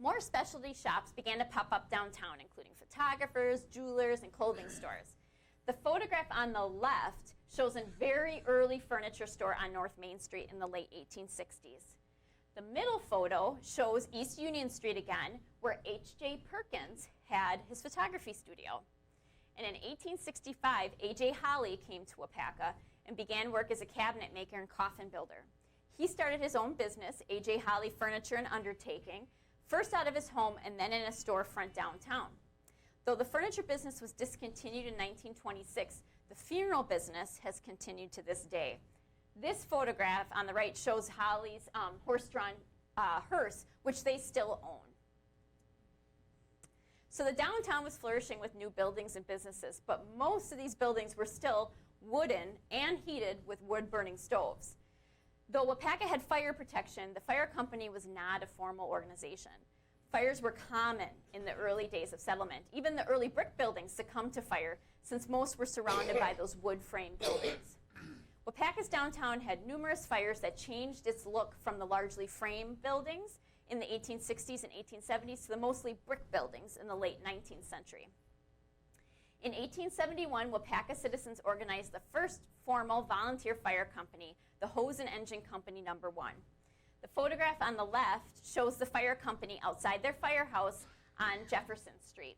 More specialty shops began to pop up downtown, including photographers, jewelers, and clothing stores. The photograph on the left shows a very early furniture store on North Main Street in the late 1860s. The middle photo shows East Union Street again, where H.J. Perkins had his photography studio. And in 1865, A.J. Holly came to Waupaca and began work as a cabinet maker and coffin builder. He started his own business, A.J. Holly Furniture and Undertaking, first out of his home and then in a storefront downtown. Though the furniture business was discontinued in 1926, the funeral business has continued to this day. This photograph on the right shows Holly's horse-drawn hearse, which they still own. So the downtown was flourishing with new buildings and businesses, but most of these buildings were still wooden and heated with wood-burning stoves. Though Waupaca had fire protection, the fire company was not a formal organization. Fires were common in the early days of settlement. Even the early brick buildings succumbed to fire, since most were surrounded by those wood frame buildings. Waupaca's downtown had numerous fires that changed its look from the largely frame buildings in the 1860s and 1870s to the mostly brick buildings in the late 19th century. In 1871, Waupaca citizens organized the first formal volunteer fire company, the Hose and Engine Company No. 1. The photograph on the left shows the fire company outside their firehouse on Jefferson Street.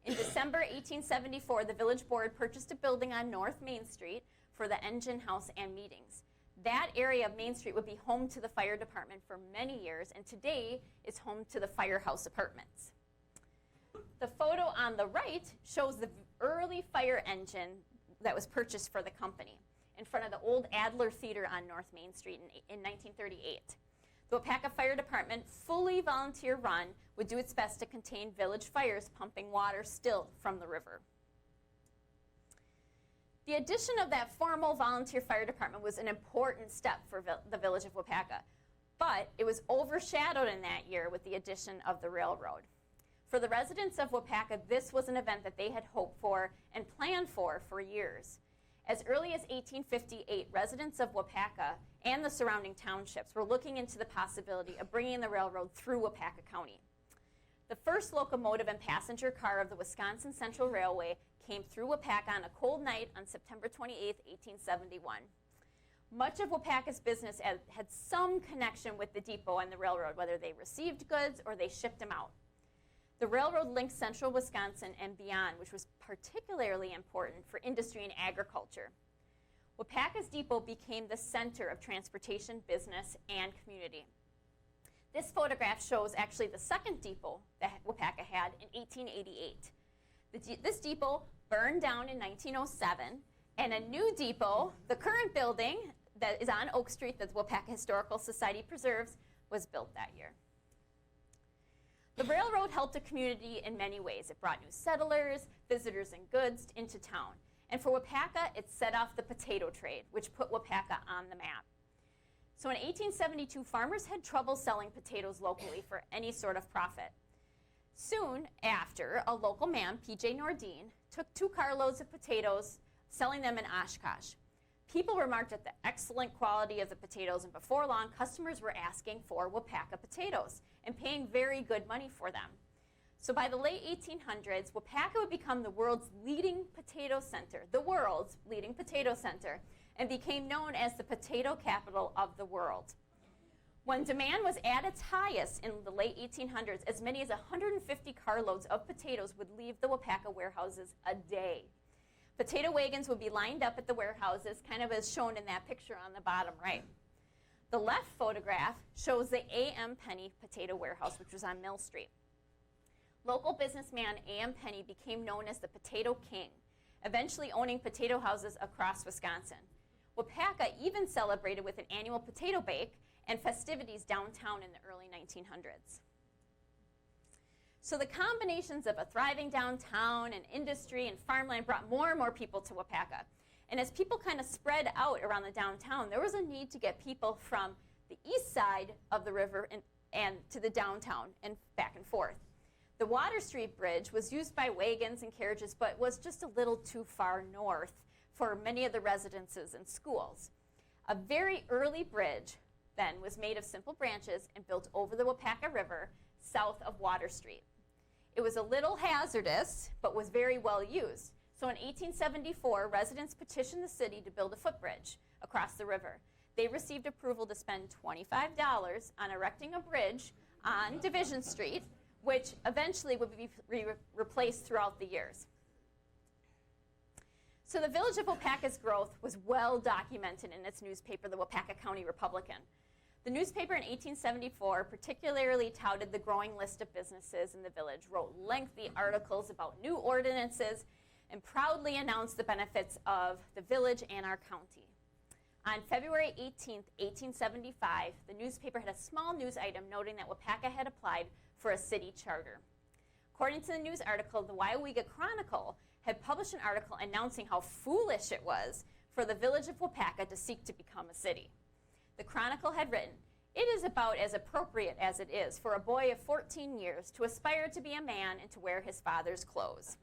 In December 1874, the village board purchased a building on North Main Street for the engine house and meetings. That area of Main Street would be home to the fire department for many years, and today is home to the firehouse apartments. The photo on the right shows the early fire engine that was purchased for the company in front of the old Adler Theater on North Main Street in 1938. The Waupaca Fire Department, fully volunteer run, would do its best to contain village fires pumping water still from the river. The addition of that formal volunteer fire department was an important step for the village of Waupaca, but it was overshadowed in that year with the addition of the railroad. For the residents of Waupaca, this was an event that they had hoped for and planned for years. As early as 1858, residents of Waupaca and the surrounding townships were looking into the possibility of bringing the railroad through Waupaca County. The first locomotive and passenger car of the Wisconsin Central Railway came through Waupaca on a cold night on September 28, 1871. Much of Waupaca's business had some connection with the depot and the railroad, whether they received goods or they shipped them out. The railroad linked central Wisconsin and beyond, which was particularly important for industry and agriculture. Waupaca's depot became the center of transportation, business, and community. This photograph shows actually the second depot that Waupaca had in 1888. This depot burned down in 1907, and a new depot, the current building that is on Oak Street that the Waupaca Historical Society preserves, was built that year. The railroad helped the community in many ways. It brought new settlers, visitors, and goods into town. And for Waupaca, it set off the potato trade, which put Waupaca on the map. So in 1872, farmers had trouble selling potatoes locally for any sort of profit. Soon after, a local man, P.J. Nordine, took 2 carloads of potatoes, selling them in Oshkosh. People remarked at the excellent quality of the potatoes, and before long, customers were asking for Waupaca potatoes and paying very good money for them. So by the late 1800s, Waupaca would become the world's leading potato center, and became known as the potato capital of the world. When demand was at its highest in the late 1800s, as many as 150 carloads of potatoes would leave the Waupaca warehouses a day. Potato wagons would be lined up at the warehouses, kind of as shown in that picture on the bottom right. The left photograph shows the A.M. Penny Potato Warehouse, which was on Mill Street. Local businessman A.M. Penny became known as the Potato King, eventually owning potato houses across Wisconsin. Waupaca even celebrated with an annual potato bake and festivities downtown in the early 1900s. So the combinations of a thriving downtown and industry and farmland brought more and more people to Waupaca. And as people kind of spread out around the downtown, there was a need to get people from the east side of the river and to the downtown and back and forth. The Water Street Bridge was used by wagons and carriages, but was just a little too far north for many of the residences and schools. A very early bridge then was made of simple branches and built over the Waupaca River south of Water Street. It was a little hazardous, but was very well used. So in 1874, residents petitioned the city to build a footbridge across the river. They received approval to spend $25 on erecting a bridge on Division Street, which eventually would be replaced throughout the years. So the village of Waupaca's growth was well documented in its newspaper, the Waupaca County Republican. The newspaper in 1874 particularly touted the growing list of businesses in the village, wrote lengthy articles about new ordinances, and proudly announced the benefits of the village and our county. On February 18, 1875, the newspaper had a small news item noting that Waupaca had applied for a city charter. According to the news article, the Waupaca Chronicle had published an article announcing how foolish it was for the village of Waupaca to seek to become a city. The Chronicle had written, "It is about as appropriate as it is for a boy of 14 years to aspire to be a man and to wear his father's clothes."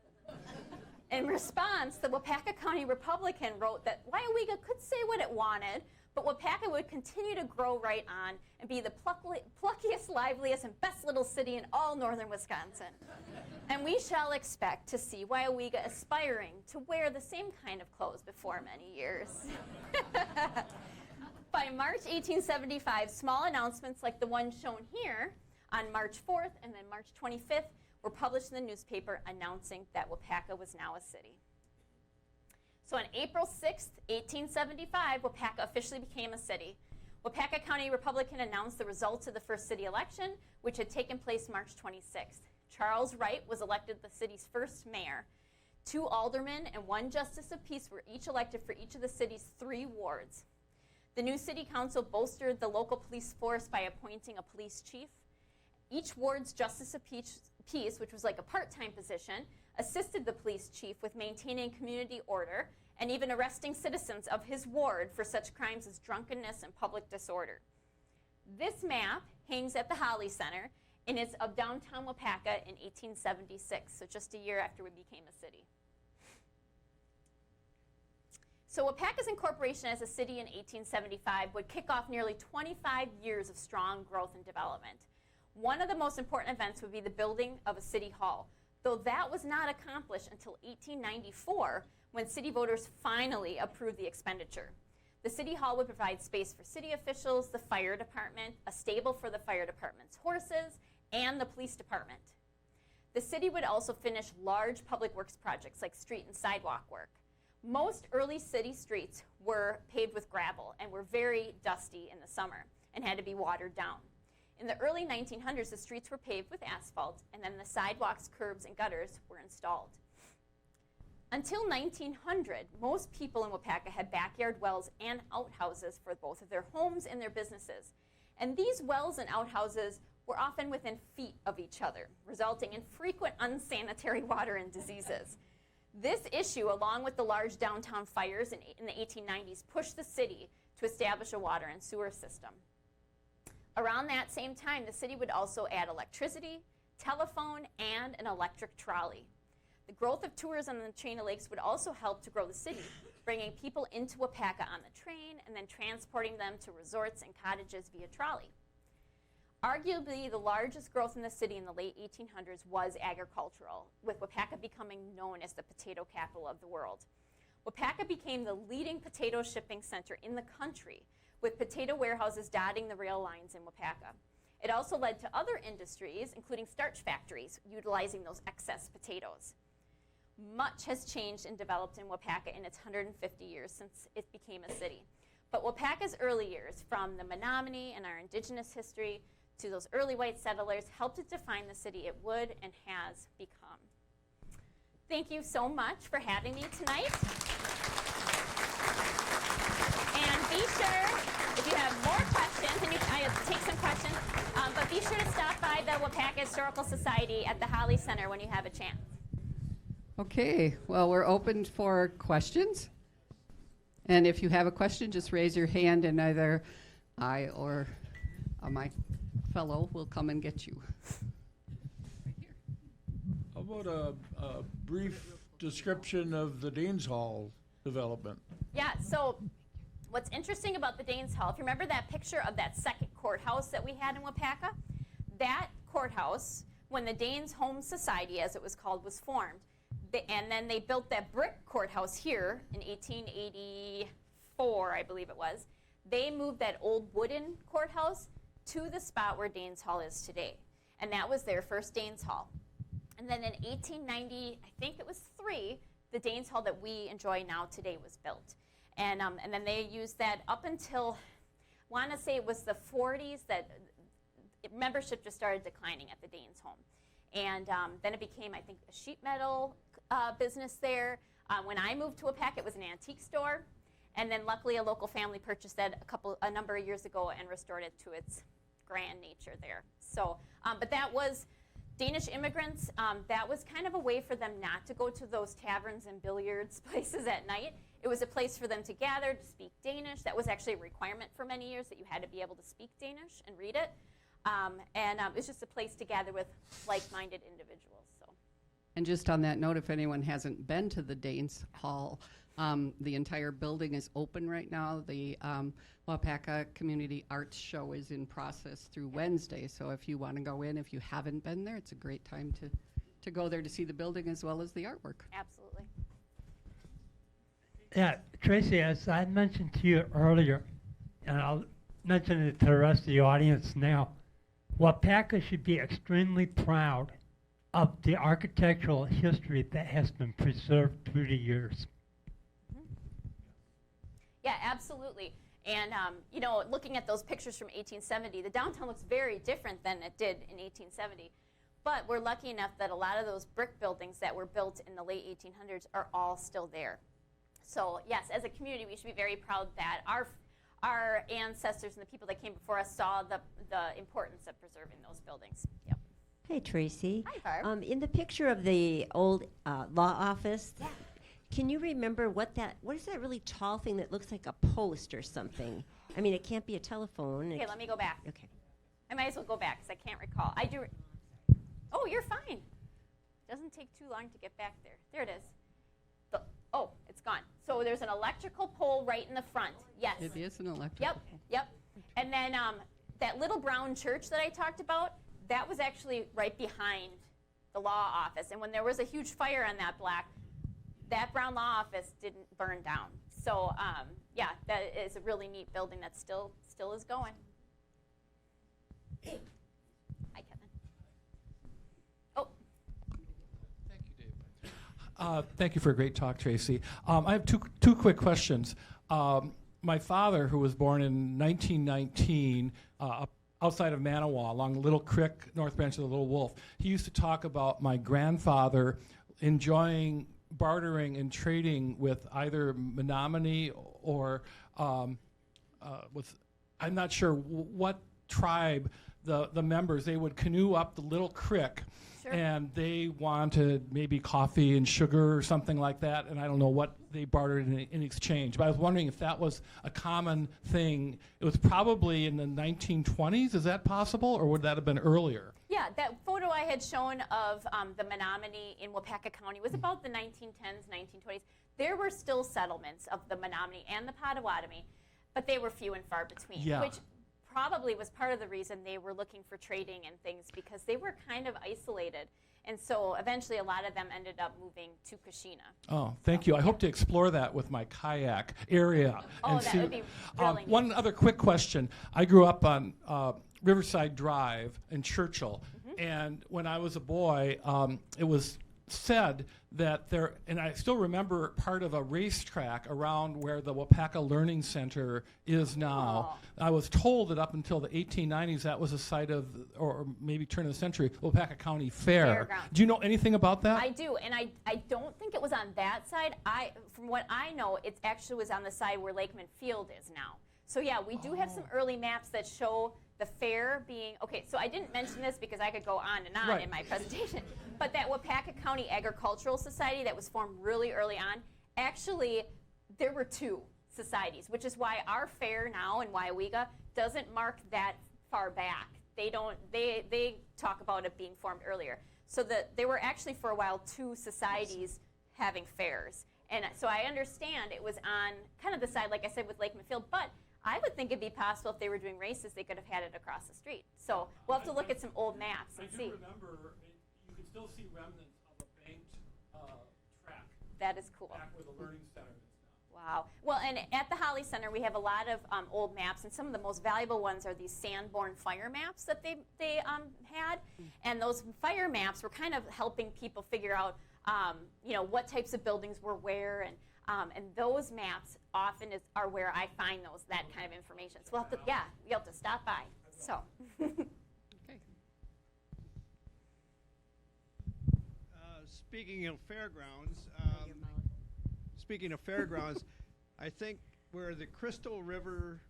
In response, the Waupaca County Republican wrote that Waupaca could say what it wanted, but Waupaca would continue to grow right on and be the pluckiest, liveliest, and best little city in all northern Wisconsin. And we shall expect to see Waupaca aspiring to wear the same kind of clothes before many years. By March 1875, small announcements like the one shown here on March 4th and then March 25th were published in the newspaper announcing that Waupaca was now a city. So on April 6th, 1875, Waupaca officially became a city. Waupaca County Republican announced the results of the first city election, which had taken place March 26th. Charles Wright was elected the city's first mayor. 2 aldermen and 1 justice of peace were each elected for each of the city's 3 wards. The new city council bolstered the local police force by appointing a police chief. Each ward's justice of peace, which was like a part-time position, assisted the police chief with maintaining community order and even arresting citizens of his ward for such crimes as drunkenness and public disorder. This map hangs at the Holly Center and is of downtown Waupaca in 1876, so just a year after we became a city. So Waupaca's incorporation as a city in 1875 would kick off nearly 25 years of strong growth and development. One of the most important events would be the building of a city hall, though that was not accomplished until 1894 when city voters finally approved the expenditure. The city hall would provide space for city officials, the fire department, a stable for the fire department's horses, and the police department. The city would also finish large public works projects like street and sidewalk work. Most early city streets were paved with gravel and were very dusty in the summer and had to be watered down. In the early 1900s, the streets were paved with asphalt, and then the sidewalks, curbs, and gutters were installed. Until 1900, most people in Waupaca had backyard wells and outhouses for both of their homes and their businesses. And these wells and outhouses were often within feet of each other, resulting in frequent unsanitary water and diseases. This issue, along with the large downtown fires in the 1890s, pushed the city to establish a water and sewer system. Around that same time, the city would also add electricity, telephone, and an electric trolley. The growth of tourism in the Chain of Lakes would also help to grow the city, bringing people into Waupaca on the train and then transporting them to resorts and cottages via trolley. Arguably, the largest growth in the city in the late 1800s was agricultural, with Waupaca becoming known as the potato capital of the world. Waupaca became the leading potato shipping center in the country, with potato warehouses dotting the rail lines in Waupaca. It also led to other industries, including starch factories, utilizing those excess potatoes. Much has changed and developed in Waupaca in its 150 years since it became a city. But Waupaca's early years, from the Menominee and our indigenous history to those early white settlers, helped it define the city it would and has become. Thank you so much for having me tonight. And be sure, if you have more questions, and I'll take some questions, but be sure to stop by the Waupaca Historical Society at the Holly Center when you have a chance. Okay, well, we're open for questions. And if you have a question, just raise your hand and either I or my fellow will come and get you. Right here. How about a brief description of the Danes Hall development? Yeah, so what's interesting about the Danes Hall, if you remember that picture of that second courthouse that we had in Waupaca, that courthouse, when the Danes Home Society, as it was called, was formed, and then they built that brick courthouse here in 1884, I believe it was. They moved that old wooden courthouse to the spot where Danes Hall is today. And that was their first Danes Hall. And then in 1890, I think it was 3, the Danes Hall that we enjoy now today was built. And then they used that up until, I want to say it was the 40s that membership just started declining at the Danes Home. And then it became, I think, a sheet metal business there. When I moved to Waupaca, it was an antique store. And then luckily a local family purchased that a number of years ago and restored it to its grand nature there. So, but that was Danish immigrants. That was kind of a way for them not to go to those taverns and billiards places at night. It was a place for them to gather, to speak Danish. That was actually a requirement for many years, that you had to be able to speak Danish and read it. It was just a place to gather with like-minded individuals. So. And just on that note, if anyone hasn't been to the Danes Hall, the entire building is open right now. The Waupaca Community Arts Show is in process through Wednesday. So if you want to go in, if you haven't been there, it's a great time to go there to see the building as well as the artwork. Absolutely. Yeah, Tracy, as I mentioned to you earlier, and I'll mention it to the rest of the audience now, Waupaca should be extremely proud of the architectural history that has been preserved through the years. Yeah, absolutely. And, you know, looking at those pictures from 1870, the downtown looks very different than it did in 1870. But we're lucky enough that a lot of those brick buildings that were built in the late 1800s are all still there. So, yes, as a community, we should be very proud that our ancestors and the people that came before us saw the importance of preserving those buildings. Yep. Hey, Tracy. Hi, Barb. In the picture of the old law office, Yeah. Can you remember what is that really tall thing that looks like a post or something? I mean, it can't be a telephone. Okay, let me go back. Okay. I might as well go back because I can't recall. I do. Oh, you're fine. Doesn't take too long to get back there. There it is. Oh, it's gone. So there's an electrical pole right in the front. Yes. It is an electric. Yep. And then that little brown church that I talked about, that was actually right behind the law office. And when there was a huge fire on that block, that brown law office didn't burn down. So yeah, that is a really neat building that still is going. Hi, Kevin. Oh. Thank you, Dave. Thank you for a great talk, Tracy. I have two quick questions. My father, who was born in 1919, outside of Manawa, along the Little Creek, North Branch of the Little Wolf, he used to talk about my grandfather enjoying bartering and trading with either Menominee or with, I'm not sure what tribe, the members, they would canoe up the Little Creek. Sure. And they wanted maybe coffee and sugar or something like that, and I don't know what they bartered in exchange. But I was wondering if that was a common thing. It was probably in the 1920s. Is that possible, or would that have been earlier? Yeah, that photo I had shown of the Menominee in Waupaca County was about the 1910s, 1920s. There were still settlements of the Menominee and the Potawatomi, but they were few and far between, Yeah. which probably was part of the reason they were looking for trading and things, because they were kind of isolated. And so eventually a lot of them ended up moving to Kashina. Oh, thank you. I hope to explore that with my kayak area. Oh, and that see. would be really neat. One other quick question. I grew up on Riverside Drive in Churchill, and when I was a boy, it was said that there, and I still remember part of a racetrack around where the Waupaca Learning Center is now. Oh. I was told that up until the 1890s that was a site of, or maybe turn of the century, Waupaca County Fair. Fairground. Do you know anything about that? I do, and I don't think it was on that side. From what I know, it actually was on the side where Lakeman Field is now. So yeah, we do have some early maps that show the fair being, okay, so I didn't mention this because I could go on and on Right. in my presentation, but that Waupaca County Agricultural Society that was formed really early on, actually there were two societies, which is why our fair now in Waupaca doesn't mark that far back. They talk about it being formed earlier. So there were actually for a while two societies having fairs. And so I understand it was on kind of the side, like I said, with Lakeman Field, but I would think it'd be possible if they were doing races, they could have had it across the street. So we'll have to look at some old maps and see. I do remember, you can still see remnants of a banked track That is cool. back where the Learning Center is now. Wow. Well, and at the Holly Center, we have a lot of old maps, and some of the most valuable ones are these Sanborn fire maps that they had. And those fire maps were kind of helping people figure out, what types of buildings were where, and those maps often are where I find that kind of information. So we have to stop by. So. Okay. Speaking of fairgrounds, I think where the Crystal River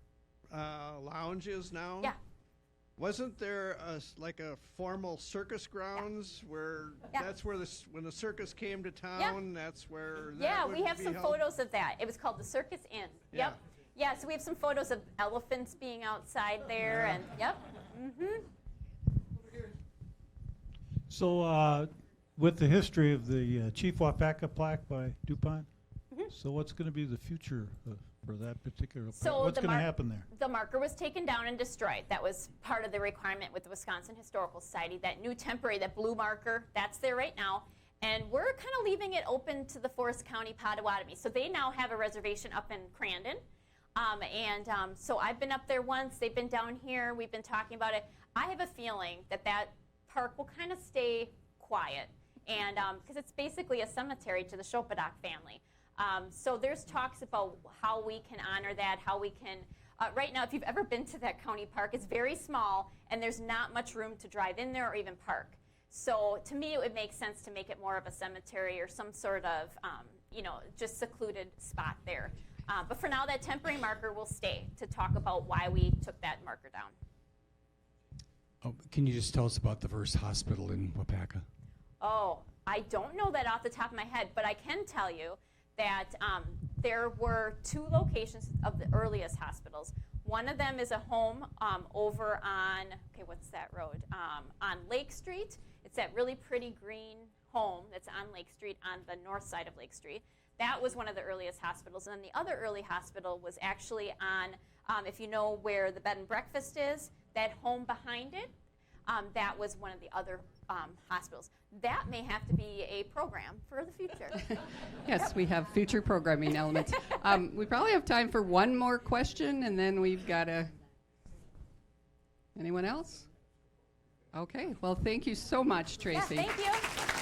Lounge is now. Yeah. Wasn't there like a formal circus grounds where that's where when the circus came to town? That's where. That We have some photos of that. It was called the Circus Inn. Yeah. Yep. Yeah, so we have some photos of elephants being outside there, and yep. Mm-hmm. So, with the history of the Chief Waupaca plaque by DuPont, so what's going to be the future for that particular plaque? So What's going to happen there? The marker was taken down and destroyed. That was part of the requirement with the Wisconsin Historical Society. That new temporary, that blue marker, that's there right now. And we're kind of leaving it open to the Forest County Potawatomi. So they now have a reservation up in Crandon. So I've been up there once. They've been down here. We've been talking about it. I have a feeling that park will kind of stay quiet, and because it's basically a cemetery to the Chopadoc family. So there's talks about how we can honor that, how we can. Right now, if you've ever been to that county park, it's very small, and there's not much room to drive in there or even park. So to me, it would make sense to make it more of a cemetery or some sort of, just secluded spot there. But for now, that temporary marker will stay to talk about why we took that marker down. Oh, can you just tell us about the Verse Hospital in Waupaca? Oh, I don't know that off the top of my head, but I can tell you that there were 2 locations of the earliest hospitals. One of them is a home over on, okay, what's that road? On Lake Street. It's that really pretty green home that's on Lake Street on the north side of Lake Street. That was one of the earliest hospitals. And then the other early hospital was actually on, if you know where the bed and breakfast is, that home behind it, that was one of the other hospitals. That may have to be a program for the future. Yes, we have future programming elements. We probably have time for one more question, and then we've got to. Anyone else? Okay. Well, thank you so much, Tracy. Yeah, thank you.